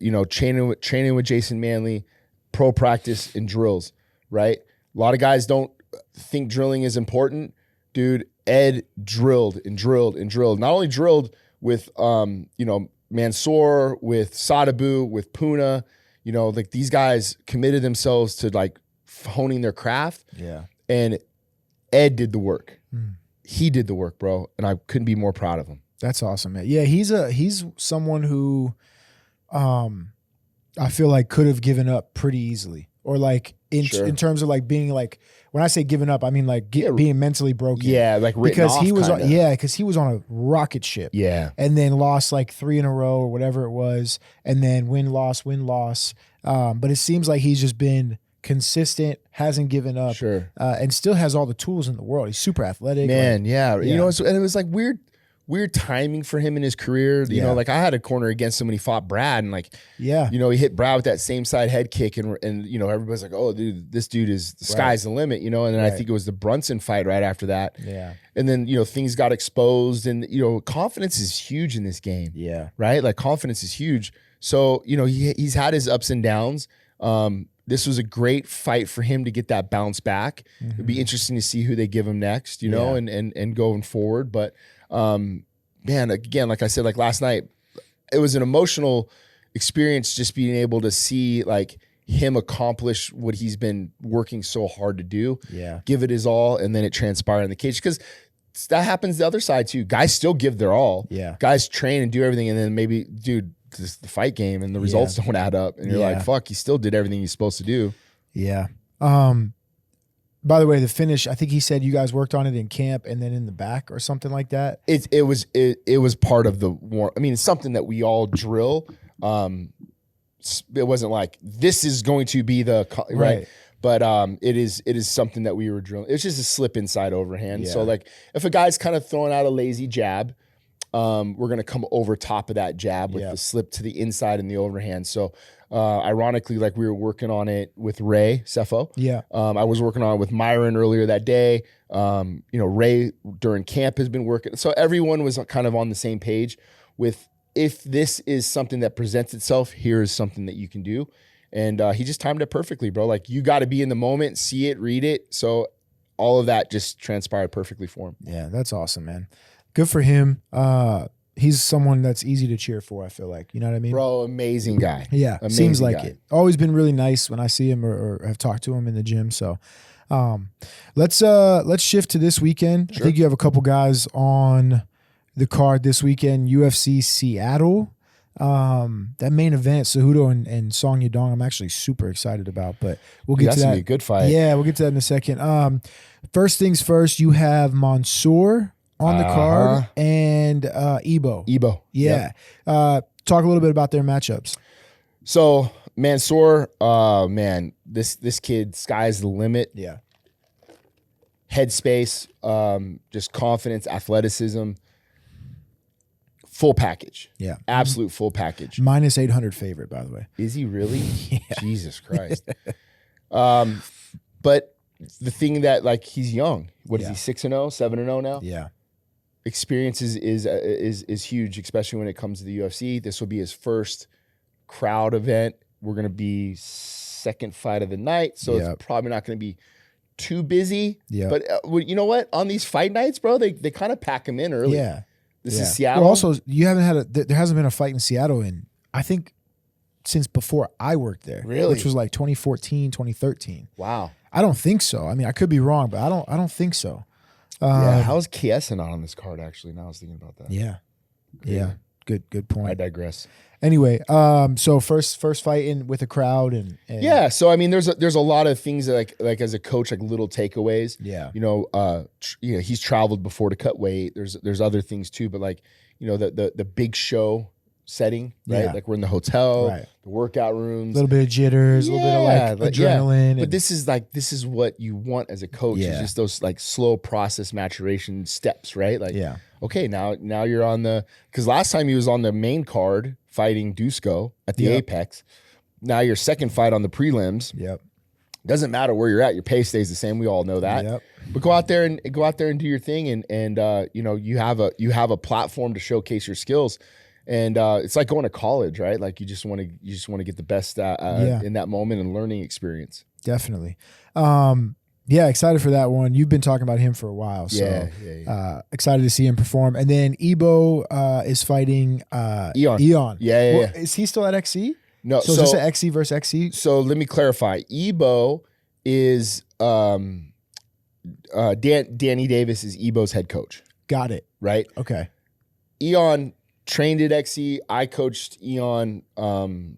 You know, training with Jason Manley, pro practice and drills, right? A lot of guys don't think drilling is important. Dude, Ed drilled and drilled and drilled. Not only drilled with, you know, Mansour, with Sadabu, with Puna, you know, like these guys committed themselves to like honing their craft. Yeah. And Ed did the work. He did the work, bro. And I couldn't be more proud of him. That's awesome, man. Yeah, he's someone who I feel like could have given up pretty easily. Or like in terms of like being like, when I say giving up, I mean like being mentally broken. Yeah, like because he was because he was on a rocket ship. Yeah. And then lost like 3 in a row or whatever it was. And then win, loss. But it seems like he's just been consistent, hasn't given up, and still has all the tools in the world. He's super athletic, man. You know, and it was like weird timing for him in his career. You know, like I had a corner against him when he fought Brad, and like, you know, he hit Brad with that same side head kick, and you know, everybody's like, oh, dude, this dude is the sky's the limit, you know. And then I think it was the Brunson fight right after that. Yeah. And then, you know, things got exposed, and you know, confidence is huge in this game. Yeah. Right. Like confidence is huge. So, you know, he's had his ups and downs. this was a great fight for him to get that bounce back. It'd be interesting to see who they give him next, you know, and going forward. But man, again, like I said, like last night, it was an emotional experience just being able to see like him accomplish what he's been working so hard to do. Yeah. Give it his all, and then it transpire in the cage. Because that happens the other side too. Guys still give their all. Yeah. Guys train and do everything, and then maybe, dude, this the fight game and the results don't add up. And you're like, fuck, he still did everything he's supposed to do. Yeah. By the way, the finish, I think he said you guys worked on it in camp and then in the back or something like that. It was part of the war. I mean, it's something that we all drill. It wasn't like this is going to be the right. But it is something that we were drilling. It's just a slip inside overhand. So like if a guy's kind of throwing out a lazy jab, we're gonna come over top of that jab with the slip to the inside and the overhand. So ironically, like we were working on it with Ray Cepho. Yeah. I was working on it with Myron earlier that day. You know, Ray during camp has been working. So everyone was kind of on the same page with, if this is something that presents itself, here is something that you can do. And he just timed it perfectly, bro. Like, you got to be in the moment, see it, read it. So all of that just transpired perfectly for him. Yeah, that's awesome, man. Good for him. He's someone that's easy to cheer for, I feel like. You know what I mean? Bro, amazing guy. Yeah, amazing seems like guy. it. Always been really nice when I see him or have talked to him in the gym. So let's shift to this weekend. Sure. I think you have a couple guys on the card this weekend. UFC Seattle. That main event, Cejudo and Song Yadong, I'm actually super excited about, but we'll get to that. That's gonna be a good fight. Yeah, we'll get to that in a second. First things first, you have Monsieur on the card and Ibo. Yeah. Yep. Talk a little bit about their matchups. So Mansoor, man, this kid, sky's the limit. Yeah. Headspace, just confidence, athleticism, full package. Yeah. Absolute full package. Minus 800 favorite, by the way. Is he really? Jesus Christ. But the thing that, like, he's young. What is he, 6-0, 7-0 now? Yeah. Experience is huge, especially when it comes to the UFC. This will be his first crowd event. We're going to be second fight of the night, so it's probably not going to be too busy. Yeah. But you know what? On these fight nights, bro, they kind of pack him in early. Yeah. This is Seattle. Well, also, you haven't had there hasn't been a fight in Seattle in, I think, since before I worked there. Really? Which was like 2014, 2013. Wow. I don't think so. I mean, I could be wrong, but I don't think so. How's Chiesa not on this card, actually? Now I was thinking about that. Yeah. Yeah. Good point. I digress. Anyway, so first fight in with a crowd and yeah. So I mean, there's a lot of things that like as a coach, like little takeaways. Yeah. You know, he's traveled before to cut weight. There's other things too, but like, you know, the big show setting, right? Yeah. Like we're in the hotel, Right. the workout a rooms, little bit of jitters, a little bit of like adrenaline. But this is what you want as a coach. Yeah. It's just those like slow process maturation steps, right? Like, okay, now you're on because last time he was on the main card fighting Dusko at the Apex. Now your second fight on the prelims. Yep. Doesn't matter where you're at, your pace stays the same. We all know that. Yep. But go out there and do your thing, and you know, you have a platform to showcase your skills. And it's like going to college, right? Like you just want to get the best in that moment and learning experience. Definitely. Yeah, excited for that one. You've been talking about him for a while, so excited to see him perform. And then Ibo is fighting Ion. Yeah. Is he still at XC? No. So is this an XC versus XC? So let me clarify. Ibo is Danny Davis is Ibo's head coach. Got it. Right? Okay. Ion trained at XC. I coached Ion 4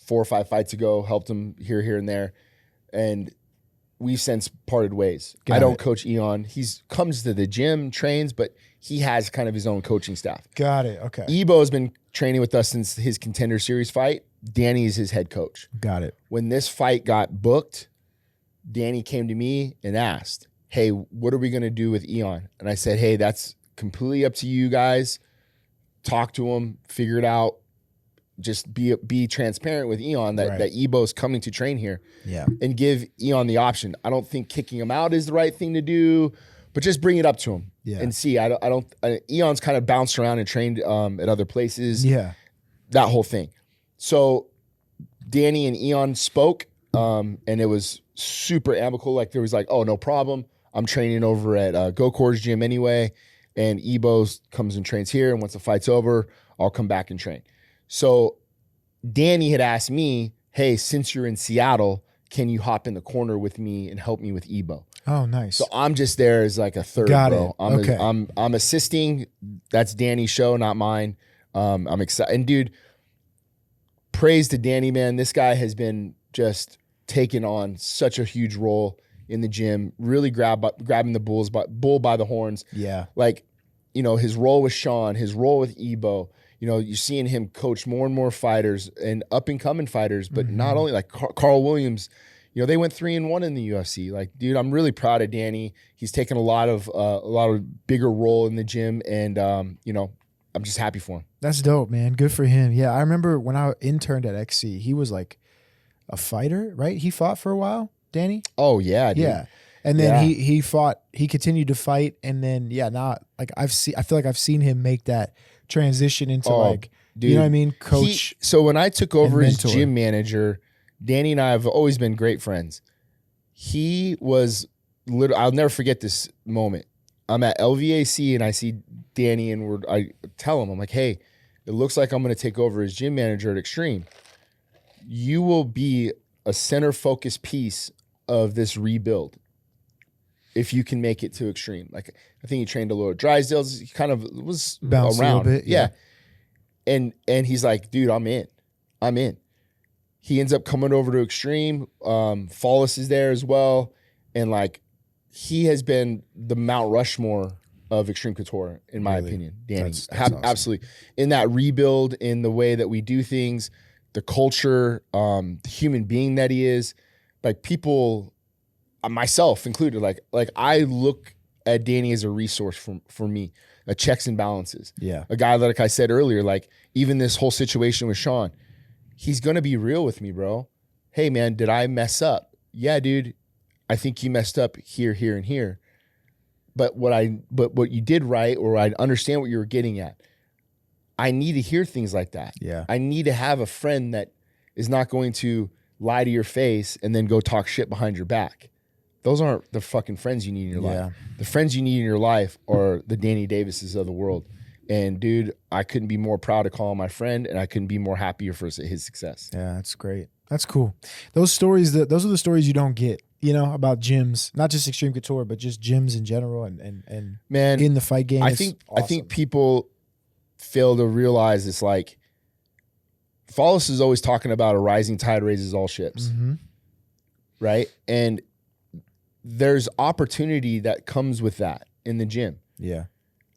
or 5 fights ago, helped him here and there. And we've since parted ways. I don't coach Ion. He's comes to the gym, trains, but he has kind of his own coaching staff. Got it. Okay. Ibo has been training with us since his Contender Series fight. Danny is his head coach. Got it. When this fight got booked, Danny came to me and asked, hey, what are we going to do with Ion? And I said, hey, that's completely up to you guys. Talk to him, figure it out. Just be transparent with Ion that Ibo's coming to train here. Yeah. And give Ion the option. I don't think kicking him out is the right thing to do, but just bring it up to him and see. Ion's kind of bounced around and trained at other places. Yeah. That whole thing. So Danny and Ion spoke. and it was super amicable. Like there was like, oh, no problem. I'm training over at Gokor's gym anyway, and Ibo comes and trains here, and once the fight's over, I'll come back and train. So Danny had asked me, hey, since you're in Seattle, can you hop in the corner with me and help me with Ibo? Oh, nice. So I'm just there as like a third, Got bro. it. I'm assisting. That's Danny's show, not mine. I'm excited. And dude, praise to Danny, man. This guy has been just taking on such a huge role in the gym, really grabbing the bull by the horns. Yeah. Like, you know, his role with Sean, his role with Ibo, you know, you're seeing him coach more and more fighters and up and coming fighters, but not only like Carl Williams, you know, they went 3-1 in the UFC. Like, dude, I'm really proud of Danny. He's taken a lot of bigger role in the gym, and you know, I'm just happy for him. That's dope, man. Good for him. Yeah, I remember when I interned at XC, he was like a fighter, right? He fought for a while, Danny? Oh, yeah, dude. Yeah. And then he fought, he continued to fight, and then now like I feel like I've seen him make that transition into like, dude, you know what I mean? Coach. So when I took over as gym manager, Danny and I have always been great friends. He was I'll never forget this moment. I'm at LVAC and I see Danny, and I tell him, I'm like, hey, it looks like I'm going to take over as gym manager at Extreme. You will be a center focus piece of this rebuild if you can make it to Extreme. Like, I think he trained a little at Drysdale's. He kind of was bouncy around. A little bit, yeah. And he's like, dude, I'm in. He ends up coming over to Extreme. Follis is there as well. And like, he has been the Mount Rushmore of Extreme Couture, in my opinion. Danny, that's awesome. Absolutely. In that rebuild, in the way that we do things, the culture, the human being that he is, like people, myself included, like I look at Danny as a resource for me, a checks and balances. Yeah. A guy, like I said earlier, like even this whole situation with Sean, he's going to be real with me, bro. Hey man, did I mess up? Yeah, dude, I think you messed up here, here, and here. But what you did right, or I understand what you were getting at. I need to hear things like that. Yeah. I need to have a friend that is not going to lie to your face and then go talk shit behind your back. Those aren't the fucking friends you need in your life. The friends you need in your life are the Danny Davises of the world. And dude, I couldn't be more proud to call him my friend, and I couldn't be more happier for his success. Yeah, that's great. That's cool. Those stories, those are the stories you don't get, you know, about gyms, not just Extreme Couture, but just gyms in general, and man, in the fight game. I think people fail to realize it's like, Follis is always talking about a rising tide raises all ships, right? And there's opportunity that comes with that in the gym. Yeah.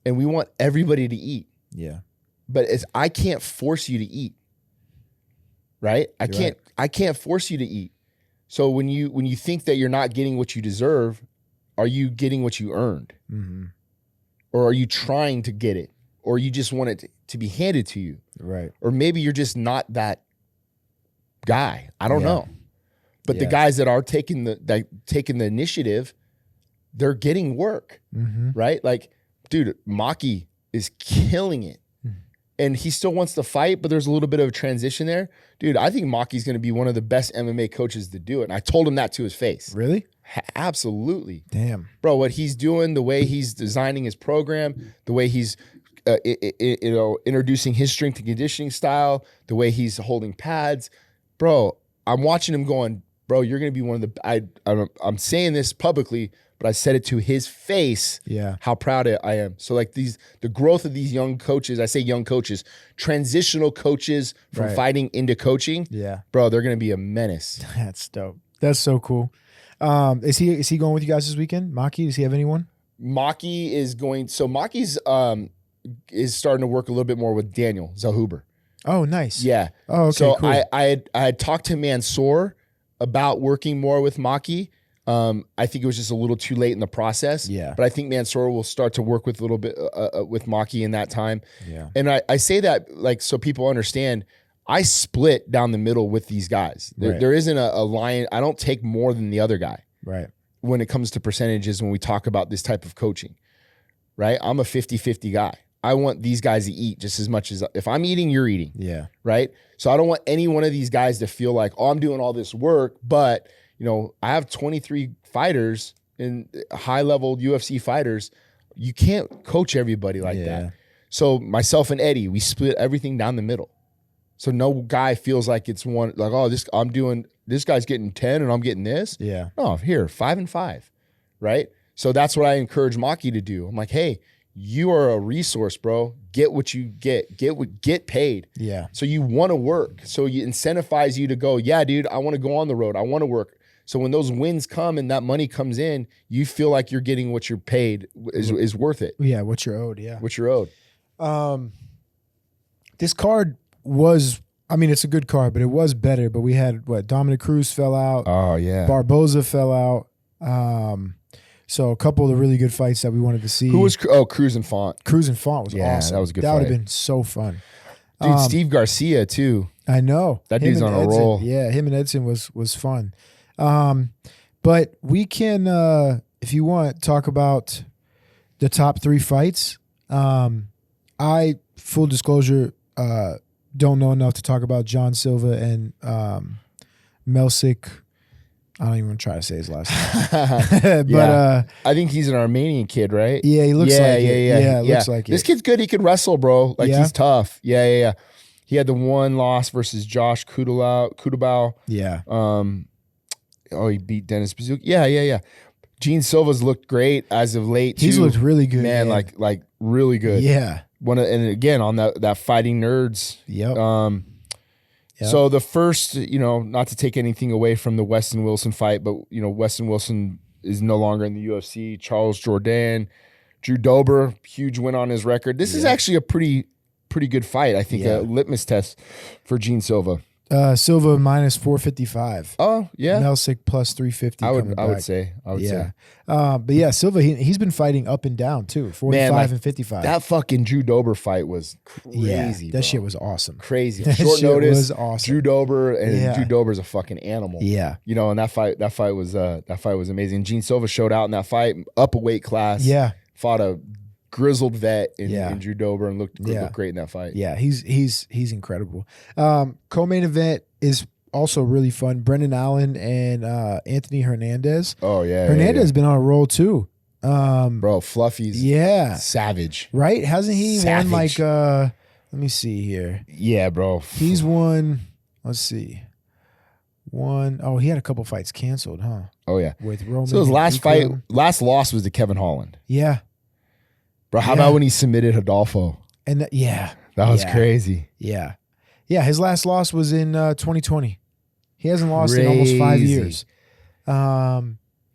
And we want everybody to eat. Yeah. But I can't force you to eat. Right? I can't force you to eat. So when you think that you're not getting what you deserve, are you getting what you earned? Or are you trying to get it? Or you just want it to be handed to you? Right. Or maybe you're just not that guy. I don't know. But the guys that are taking the initiative, they're getting work. Right? Like, dude, Maki is killing it. And he still wants to fight, but there's a little bit of a transition there. Dude, I think Maki's going to be one of the best MMA coaches to do it. And I told him that to his face. Really? Absolutely. Damn. Bro, what he's doing, the way he's designing his program, the way he's introducing his strength and conditioning style, the way he's holding pads. Bro, I'm watching him going, bro, you're going to be one of the... I'm saying this publicly, but I said it to his face, how proud I am. So like the growth of these young coaches, I say young coaches, transitional coaches from fighting into coaching, bro, they're going to be a menace. That's dope. That's so cool. Is he going with you guys this weekend? Maki, does he have anyone? Maki is going, so Maki's is starting to work a little bit more with Daniel Zellhuber. Oh, nice. Yeah. Oh, okay, so cool. I had talked to Monsieur about working more with Maki. I think it was just a little too late in the process. Yeah. But I think Mansour will start to work with a little bit with Maki in that time. Yeah. And I say that like so people understand. I split down the middle with these guys. There isn't a line. I don't take more than the other guy. Right. When it comes to percentages, when we talk about this type of coaching, right? I'm a 50-50 guy. I want these guys to eat just as much as if I'm eating, you're eating. Yeah. Right. So I don't want any one of these guys to feel like, oh, I'm doing all this work, but I have 23 fighters and high level UFC fighters. You can't coach everybody like that. So myself and Eddie, we split everything down the middle. So no guy feels like it's one, like, oh, this guy's getting 10 and I'm getting this. Yeah. Oh, here, 5 and 5. Right. So that's what I encourage Maki to do. I'm like, hey, you are a resource, bro. Get what you get paid. Yeah. So you want to work. So you incentivize you to go, yeah, dude, I want to go on the road. I want to work. So when those wins come and that money comes in, you feel like you're getting what you're paid is worth it. Yeah, what you're owed, yeah. What you're owed. This card was, I mean, it's a good card, but it was better. But we had, Dominic Cruz fell out. Oh, yeah. Barboza fell out. So a couple of the really good fights that we wanted to see. Who was, Cruz and Font. Cruz and Font was awesome. That was a good That fight. would have been so fun. Dude, Steve Garcia, too. I know. That dude's on a roll. Yeah, him and Edson was fun. But we can, if you want, talk about the top 3 fights. I, full disclosure, don't know enough to talk about John Silva and Nicksick. I don't even want to try to say his last name. But I think he's an Armenian kid, right? Yeah, he looks like it. Yeah, looks like it. This kid's good. He can wrestle, bro. Like, Yeah? he's tough. Yeah. He had the one loss versus Josh Cutelaba. Yeah. He beat Dennis Bazooka. Yeah. Gene Silva's looked great as of late, too. He's looked really good. Man, like really good. Yeah. And again, on that Fighting Nerds. Yep. Yep. So the first, not to take anything away from the Weston Wilson fight, but, Weston Wilson is no longer in the UFC. Charles Jourdain, Drew Dober, huge win on his record. This is actually a pretty good fight. I think a litmus test for Gene Silva. Silva minus 455. Oh, yeah. Nicksick plus 350. I would say. But yeah, Silva, he's been fighting up and down too, 45 and 55. That fucking Drew Dober fight was crazy. Yeah, that shit was awesome. Crazy. That Short shit notice. was awesome. Drew Dober, and Drew Dober's a fucking animal. Yeah. And that fight was amazing. Gene Silva showed out in that fight, up a weight class. Yeah. Fought a grizzled vet in Drew Dober and looked great in that fight. Yeah, he's incredible. Co-main event is also really fun. Brendan Allen and Anthony Hernandez. Oh yeah, Hernandez has been on a roll too. Bro, Fluffy's savage, right? Hasn't he savage. won like? Let me see here. Yeah, bro. He's won. Let's see. Oh, he had a couple fights canceled, huh? Oh yeah, with Roman. So his last loss was to Kevin Holland. Yeah. Bro, how about when he submitted Adolfo? And that was crazy. Yeah. Yeah, his last loss was in 2020. He hasn't lost in almost 5 years.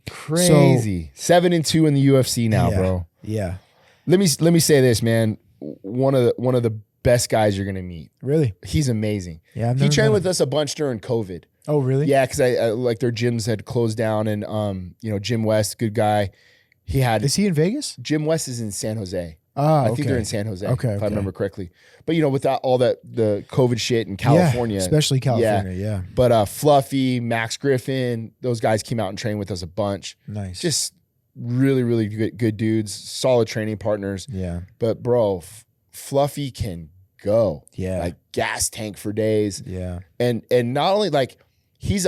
Crazy. 7-2 in the UFC now, bro. Yeah. Let me say this, man. One of the best guys you're gonna meet. Really? He's amazing. Yeah, he trained with us a bunch during COVID. Oh, really? Yeah, because I like their gyms had closed down, and Jim West, good guy. Is he in Vegas? Jim West is in San Jose. I think they're in San Jose, if I remember correctly. But with the COVID shit in California, especially California, yeah. But Fluffy, Max Griffin, those guys came out and trained with us a bunch. Nice, just really, really good dudes, solid training partners. Yeah. But bro, Fluffy can go, like gas tank for days. Yeah, and not only like. He's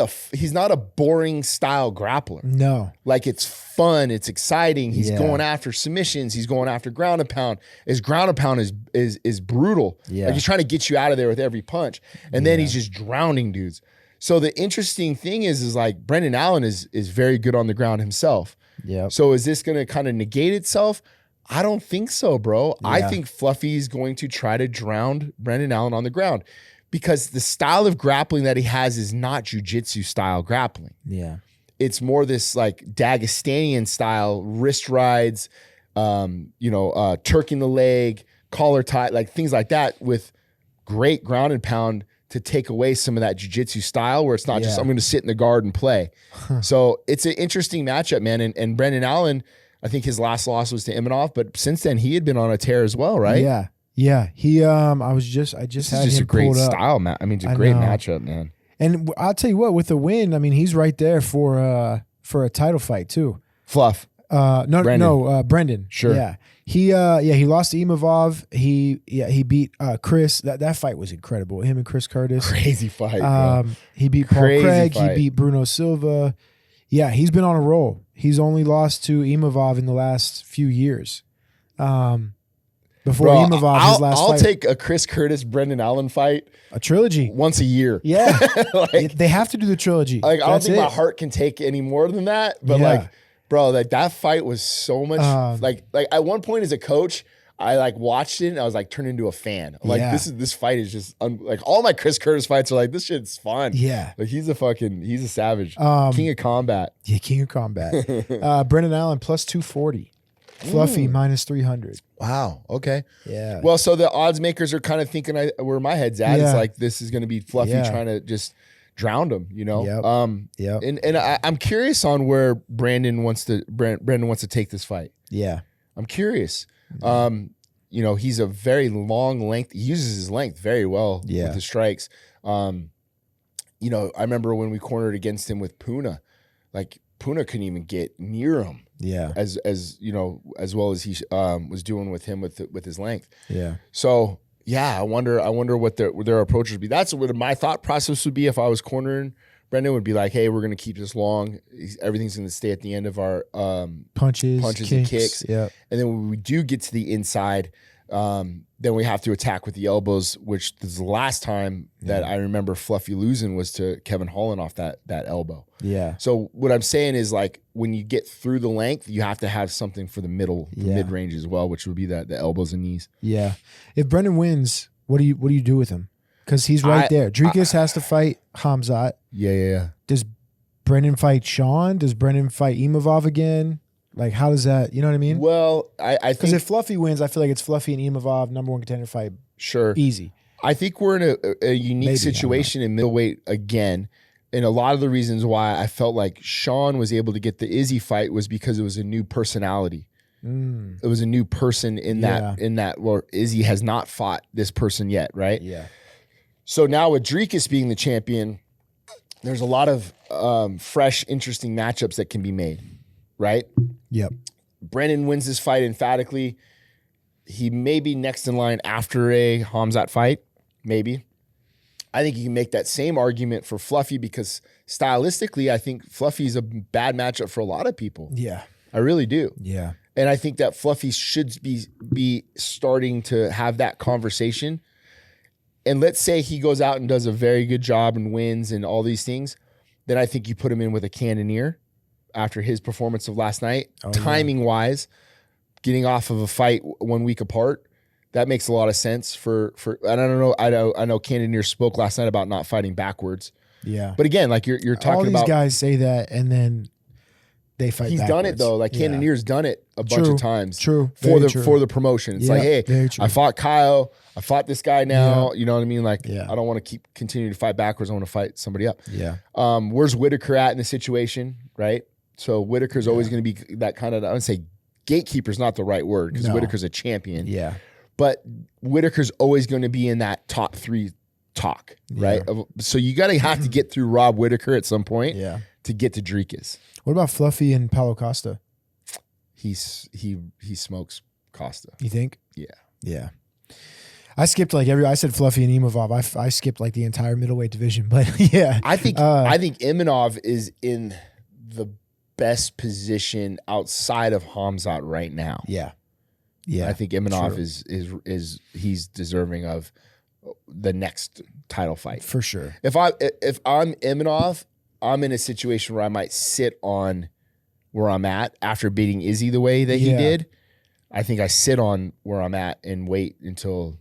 not a boring style grappler. No. Like, it's fun, it's exciting. He's going after submissions, he's going after ground and pound. His ground and pound is brutal. Yeah. Like, he's trying to get you out of there with every punch. And then he's just drowning dudes. So the interesting thing is like Brendan Allen is very good on the ground himself. Yeah. So is this gonna kind of negate itself? I don't think so, bro. Yeah. I think Fluffy's going to try to drown Brendan Allen on the ground. Because the style of grappling that he has is not jiu-jitsu style grappling. Yeah. It's more this like Dagestanian style, wrist rides, turking the leg, collar tie, like things like that with great ground and pound to take away some of that jiu-jitsu style where it's not just, I'm going to sit in the guard and play. So it's an interesting matchup, man. And Brendan Allen, I think his last loss was to Imonov, but since then he had been on a tear as well, right? Yeah. Yeah, he. I just had him a great pulled up. style, man. I mean, it's a great matchup, man. And I'll tell you what, with the win, I mean, he's right there for a title fight too. Fluff. Brendan. Sure. Yeah. He lost to Imovov. He beat Chris. That fight was incredible. Him and Chris Curtis. Crazy fight, bro. He beat Paul Crazy Craig. fight. He beat Bruno Silva. Yeah, he's been on a roll. He's only lost to Imovov in the last few years. Before Imovov, his last I'll fight. take a Chris Curtis, Brendan Allen fight A trilogy. once a year. Yeah. Like, They have to do the trilogy. I don't That's think it. my heart can take any more than that. But Yeah. like, bro, like that fight was so much. Like at one point as a coach, I like watched it and I was like turned into a fan. I'm like, Yeah. this fight is just like all my Chris Curtis fights are like, this shit's fun. Yeah. Like he's a savage. King of combat. Yeah, King of Combat. Brendan Allen plus 240. Fluffy minus 300. Wow. Okay. Yeah. Well, so the odds makers are kind of thinking where my head's at. Yeah. It's like this is going to be Fluffy Yeah. trying to just drown him, you know. Yep. And I'm curious on where Brandon wants to take this fight. Yeah. I'm curious. You know, he's a very long length. He uses his length very well with his strikes. You know, I remember when we cornered against him with Puna, like Puna couldn't even get near him. Yeah. As you know, as well as he was doing with him with his length. Yeah. So yeah, I wonder what their approach would be. That's what my thought process would be if I was cornering Brendan. Would be like, hey, we're going to keep this long. Everything's going to stay at the end of our Punches and kicks. Yeah. And then when we do get to the inside, then we have to attack with the elbows, which is the last time that I remember Fluffy losing was to Kevin Holland off that elbow. Yeah. So what I'm saying is like when you get through the length, you have to have something for the middle, the mid range as well, which would be the elbows and knees. Yeah. If Brendan wins, what do you do with him? Because he's right there. Dricus has to fight Khamzat. Yeah. Does Brendan fight Sean? Does Brendan fight Imovov again? Like, how does that, you know what I mean? Well, I Because think if Fluffy wins, I feel like it's Fluffy and Imovov, number one contender fight. sure. Easy. I think we're in a unique Maybe, situation in middleweight again. And a lot of the reasons why I felt like Sean was able to get the Izzie fight was because it was a new personality. It was a new person in that where Izzie has not fought this person yet, right? Yeah. So now with Dricus being the champion, there's a lot of fresh, interesting matchups that can be made, right? Yep. Brendan wins this fight emphatically. He may be next in line after a Khamzat fight, maybe. I think you can make that same argument for Fluffy because stylistically, I think Fluffy's a bad matchup for a lot of people. Yeah. I really do. Yeah. And I think that Fluffy should be starting to have that conversation. And let's say he goes out and does a very good job and wins and all these things. Then I think you put him in with a cannoneer after his performance of last night. Timing wise, getting off of a fight 1 week apart, that makes a lot of sense for I don't know. I know Cannoneer spoke last night about not fighting backwards. Yeah. But again, like you're talking all these about guys say that and then they fight he's backwards. done it though. Like Cannoneer's done it a bunch of times. True. For Very true. for the promotion. It's like, very hey, true. I fought Kyle. I fought this guy now. You know what I mean? Like, Yeah. I don't want to keep continuing to fight backwards. I want to fight somebody up. Yeah. Where's Whitaker at in the situation, right? So Whitaker's always going to be that kind of, I would say gatekeeper's not the right word because No. Whitaker's a champion. Yeah. But Whitaker's always going to be in that top three talk, right? So you got to have to get through Rob Whitaker at some point to get to Dricus. What about Fluffy and Paulo Costa? He smokes Costa. You think? Yeah. Yeah. I skipped I said Fluffy and Imovov. I skipped like the entire middleweight division, but yeah. I think Imonov is in the best position outside of Khamzat right now. Yeah. Yeah. I think Imonov is he's deserving of the next title fight. For sure. If I'm Imonov, I'm in a situation where I might sit on where I'm at after beating Izzie the way that he did. I think I sit on where I'm at and wait until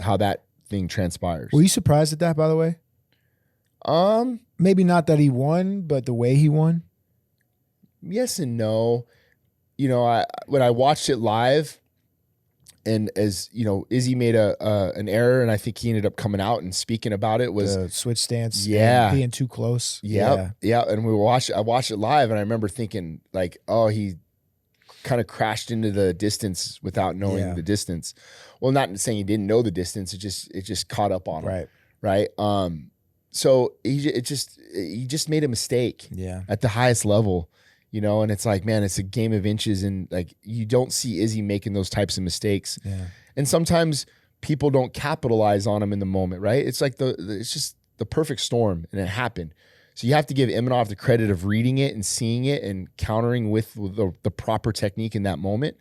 how that thing transpires. Were you surprised at that, by the way? Maybe not that he won, but the way he won. Yes and no. You know, when I watched it live, and as you know, Izzie made an error, and I think he ended up coming out and speaking about it. Was the switch stance, and being too close. Yeah. And I watched it live, and I remember thinking like, oh, he kind of crashed into the distance without knowing the distance. Well, not saying he didn't know the distance, it just caught up on him. Right. So he just made a mistake. Yeah. At the highest level. you know, and it's like, man, it's a game of inches, and like you don't see Izzie making those types of mistakes. Yeah. And sometimes people don't capitalize on them in the moment, right? It's like it's just the perfect storm, and it happened. So you have to give Imonov the credit of reading it and seeing it and countering with the proper technique in that moment.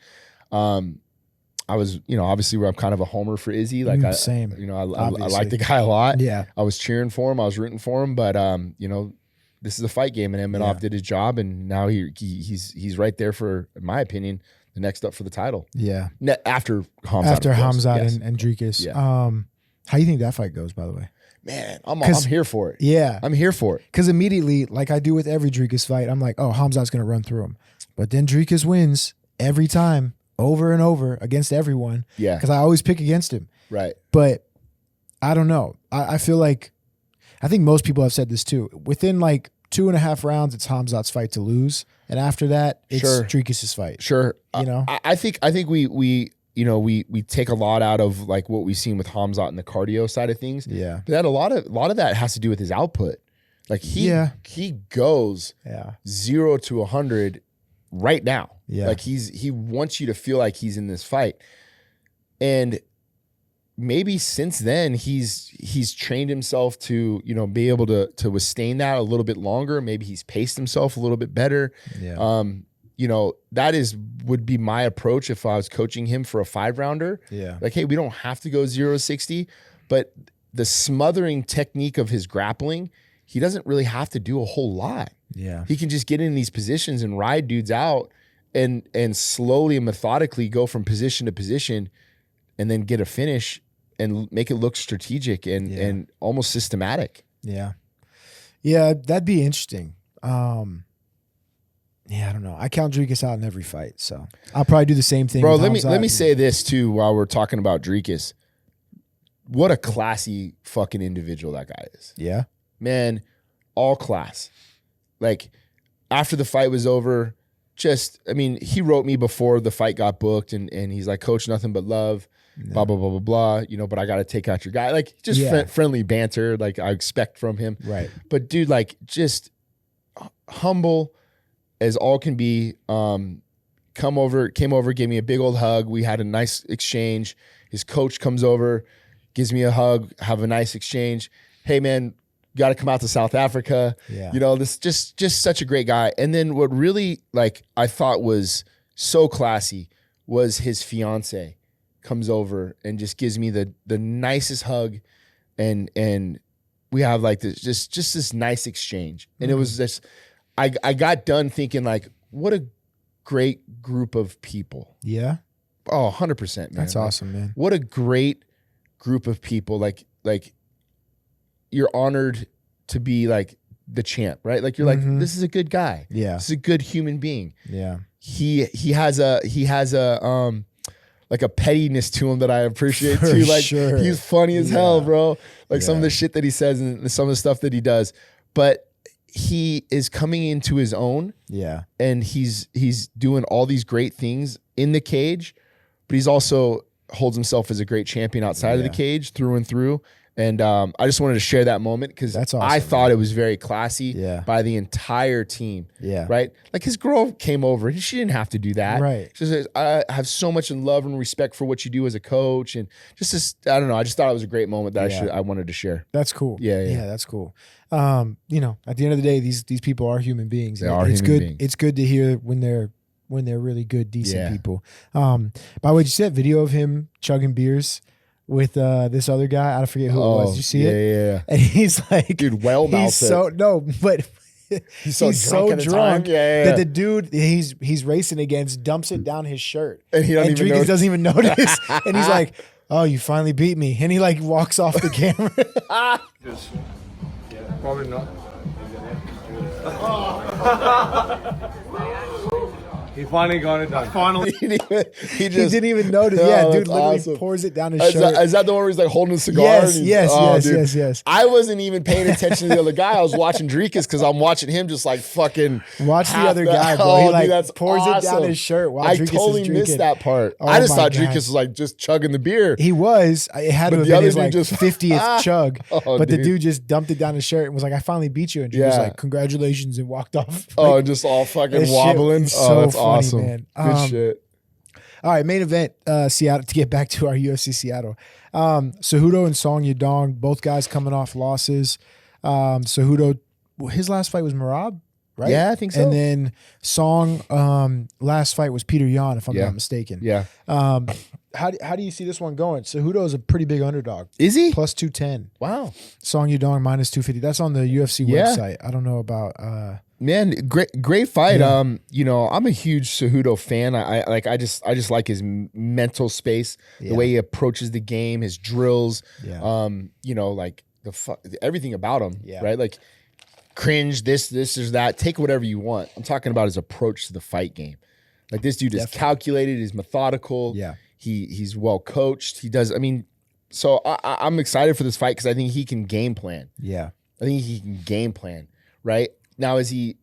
I was, you know, obviously I'm kind of a homer for Izzie. Like same. You know, I like the guy a lot. Yeah. I was cheering for him. I was rooting for him, but you know, this is a fight game, and Imonov did his job, and now he's right there for, in my opinion, the next up for the title. Yeah. After Khamzat. After Khamzat yes. and Dricus. Yeah. How do you think that fight goes, by the way? Man, I'm here for it. Yeah. I'm here for it. Because immediately, like I do with every Dricus fight, I'm like, oh, Khamzat's going to run through him. But then Dricus wins every time, over and over, against everyone. Yeah. Because I always pick against him. Right. But I don't know. I feel like, I think most people have said this too. Within like 2.5 rounds, it's Khamzat's fight to lose. And after that, it's Dricus's fight. Sure. You know? I think we you know, we take a lot out of like what we've seen with Khamzat and the cardio side of things. Yeah. But that a lot of that has to do with his output. Like he goes 0 to 100 right now. Yeah. Like he wants you to feel like he's in this fight. And maybe since then he's trained himself to, you know, be able to withstand that a little bit longer. Maybe he's paced himself a little bit better. Yeah. You know, that would be my approach if I was coaching him for a 5-rounder. Yeah. Like, hey, we don't have to go 0-60, but the smothering technique of his grappling, he doesn't really have to do a whole lot. Yeah. He can just get in these positions and ride dudes out and slowly and methodically go from position to position and then get a finish and make it look strategic and almost systematic. Yeah. Yeah, that'd be interesting. Yeah, I don't know. I count Dricus out in every fight, so I'll probably do the same thing. Bro, let me say this too while we're talking about Dricus. What a classy fucking individual that guy is. Yeah. Man, all class. Like, after the fight was over, he wrote me before the fight got booked, and he's like, Coach, nothing but love, blah, blah, blah, blah, blah, you know, but I got to take out your guy. Like, just friendly banter, like I expect from him. Right. But dude, like, just humble as all can be. Came over, gave me a big old hug. We had a nice exchange. His coach comes over, gives me a hug, have a nice exchange. Hey man, got to come out to South Africa. Yeah. You know, this just such a great guy. And then what really like I thought was so classy was his fiance comes over and just gives me the nicest hug, and we have like this just this nice exchange. And it was just I got done thinking like, what a great group of people. Yeah. Oh, 100%, man. That's awesome, man. What a great group of people. Like you're honored to be like the champ, right? Like you're like, this is a good guy. Yeah. This is a good human being. Yeah. He has a like a pettiness to him that I appreciate too. Like he's funny as hell, bro. Like some of the shit that he says and some of the stuff that he does. But he is coming into his own. Yeah. And he's doing all these great things in the cage, but he's also holds himself as a great champion outside of the cage through and through. And I just wanted to share that moment because awesome, I thought it was very classy by the entire team. Yeah. Right? Like his girl came over. She didn't have to do that. Right. She says, I have so much love and respect for what you do as a coach. And just this, I don't know. I just thought it was a great moment that I wanted to share. That's cool. Yeah, that's cool. You know, at the end of the day, these people are human beings. They are human beings. It's good to hear when they're really good, decent people. By the way, did you see that video of him chugging beers with this other guy? I forget who it was. Did you see it? Yeah. And he's like, dude, well-mouthed. He's so drunk that the dude he's racing against dumps it down his shirt. And he doesn't even notice. And he's like, oh, you finally beat me. And he like walks off the camera. Probably not. He finally got it done. Finally. he didn't even notice. Oh, Yeah, dude that's literally awesome. pours it down his Is shirt. that the one where he's like holding a cigar? Yes, and yes. dude. I wasn't even paying attention to the other guy. I was watching Dricus because I'm watching him just like fucking. Watch the half other that- guy, bro. Oh, He like dude, that's pours it down awesome. his shirt while I Dricus totally is drinking. missed that part. Oh I just my thought God. Dricus was like just chugging the beer. He was. It had to But have the been other his dude like just- 50th chug. Oh, but the dude. dude just dumped it down his shirt and was like, I finally beat you. And Drew was Yeah. like, congratulations, and walked off. Oh, Like, just all fucking that shit wobbling. is Oh, so that's funny, awesome. man. Good shit. all right, main event, Seattle, to get back to our UFC Seattle. Cejudo and Song Yadong, both guys coming off losses. Cejudo, his last fight was Merab, right? Yeah, I think so. And then Song, last fight was Peter Yan, if I'm Yeah. not mistaken. Yeah. How do you see this one going? Cejudo is a pretty big underdog, Is he? plus 210. Wow. Song Yadong minus 250. That's on the UFC Yeah. website. I don't know about. Man, great fight. Yeah. I'm a huge Cejudo fan. I just like his mental space, Yeah. the way he approaches the game, his drills. Yeah. Like everything about him. Yeah. Right. Like cringe, this or that. Take whatever you want. I'm talking about his approach to the fight game. Like this dude is Definitely. calculated, is methodical. Yeah. He's well coached. He does. I mean, so I'm excited for this fight because I think he can game plan. Yeah. I think he can game plan. Right now, is he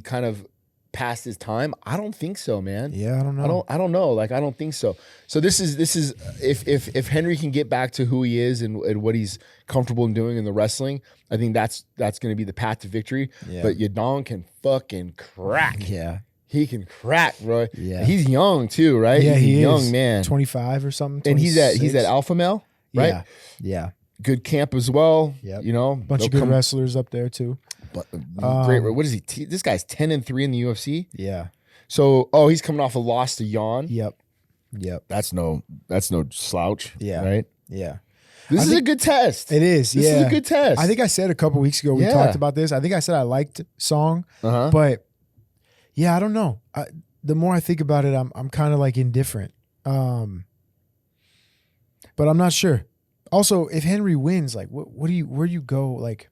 kind of past his time? I don't think so, man. Yeah. I don't know. I don't know. Like I don't think so. So this is if Henry can get back to who he is and what he's comfortable in doing in the wrestling, I think that's going to be the path to victory. Yeah. But Yadong can fucking crack. Yeah. He can crack, bro. Yeah. He's young too, right? Yeah, he's he a young is. man. 25 or something. And he's at 26. Alpha Male, right? Yeah. Yeah. Good camp as well. Yep. You know, Bunch of they'll good come- wrestlers up there too. Great. What is he? This guy's 10-3 in the UFC. Yeah. So, he's coming off a loss to Ion. Yep. That's no slouch. Yeah. Right. Yeah. This is think a good test. It is. This yeah. is a good test. I think I said a couple weeks ago we Yeah. talked about this. I think I said I liked Song, Uh-huh. but yeah, I don't know. The more I think about it, I'm kind of like indifferent. But I'm not sure. Also, if Henry wins, like, where do you go? Like,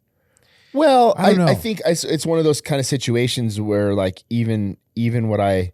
Well, I don't know. I think it's one of those kind of situations where, like, even what I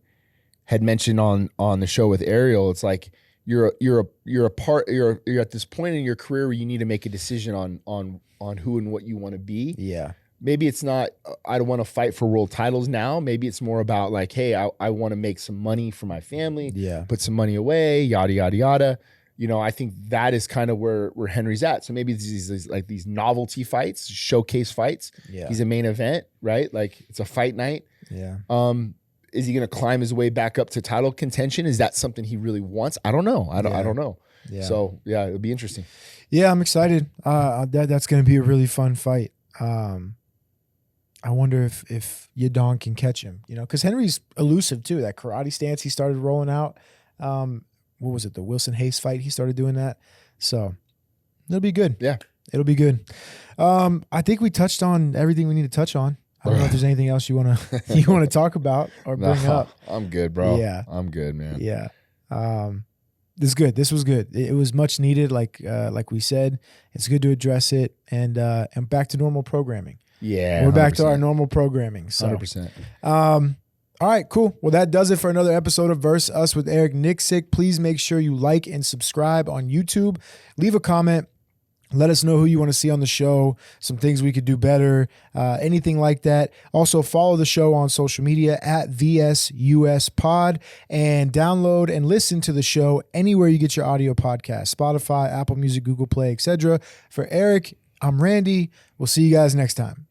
had mentioned on the show with Ariel, it's like you're at this point in your career where you need to make a decision on who and what you want to be. yeah, Maybe it's not, I don't want to fight for world titles now. Maybe it's more about like, hey, I want to make some money for my family, yeah, put some money away, yada, yada, yada. You know, I think that is kind of where Henry's at. So maybe these novelty fights, showcase fights. yeah, He's a main event, right? Like it's a fight night. yeah. Is he going to climb his way back up to title contention? Is that something he really wants? I don't know. I don't know. Yeah. So yeah, it'll be interesting. Yeah, I'm excited. That's going to be a really fun fight. I wonder if Yadong can catch him, you know, because Henry's elusive too. That karate stance he started rolling out. What was it? The Wilson Hayes fight. He started doing that. So it'll be good. Yeah. It'll be good. I think we touched on everything we need to touch on. I don't know if there's anything else you want to talk about or bring up. I'm good, bro. Yeah. I'm good, man. Yeah. This is good. This was good. It was much needed. Like we said, it's good to address it and back to normal programming. Yeah. We're back to 100%. our normal programming. So 100%. all right, cool. Well, that does it for another episode of Verse Us with Eric Nicksick. Please make sure you like and subscribe on YouTube. Leave a comment. Let us know who you want to see on the show, some things we could do better, anything like that. Also, follow the show on social media at VSUSPod and download and listen to the show anywhere you get your audio podcast, Spotify, Apple Music, Google Play, etc. For Eric, I'm Randy. We'll see you guys next time.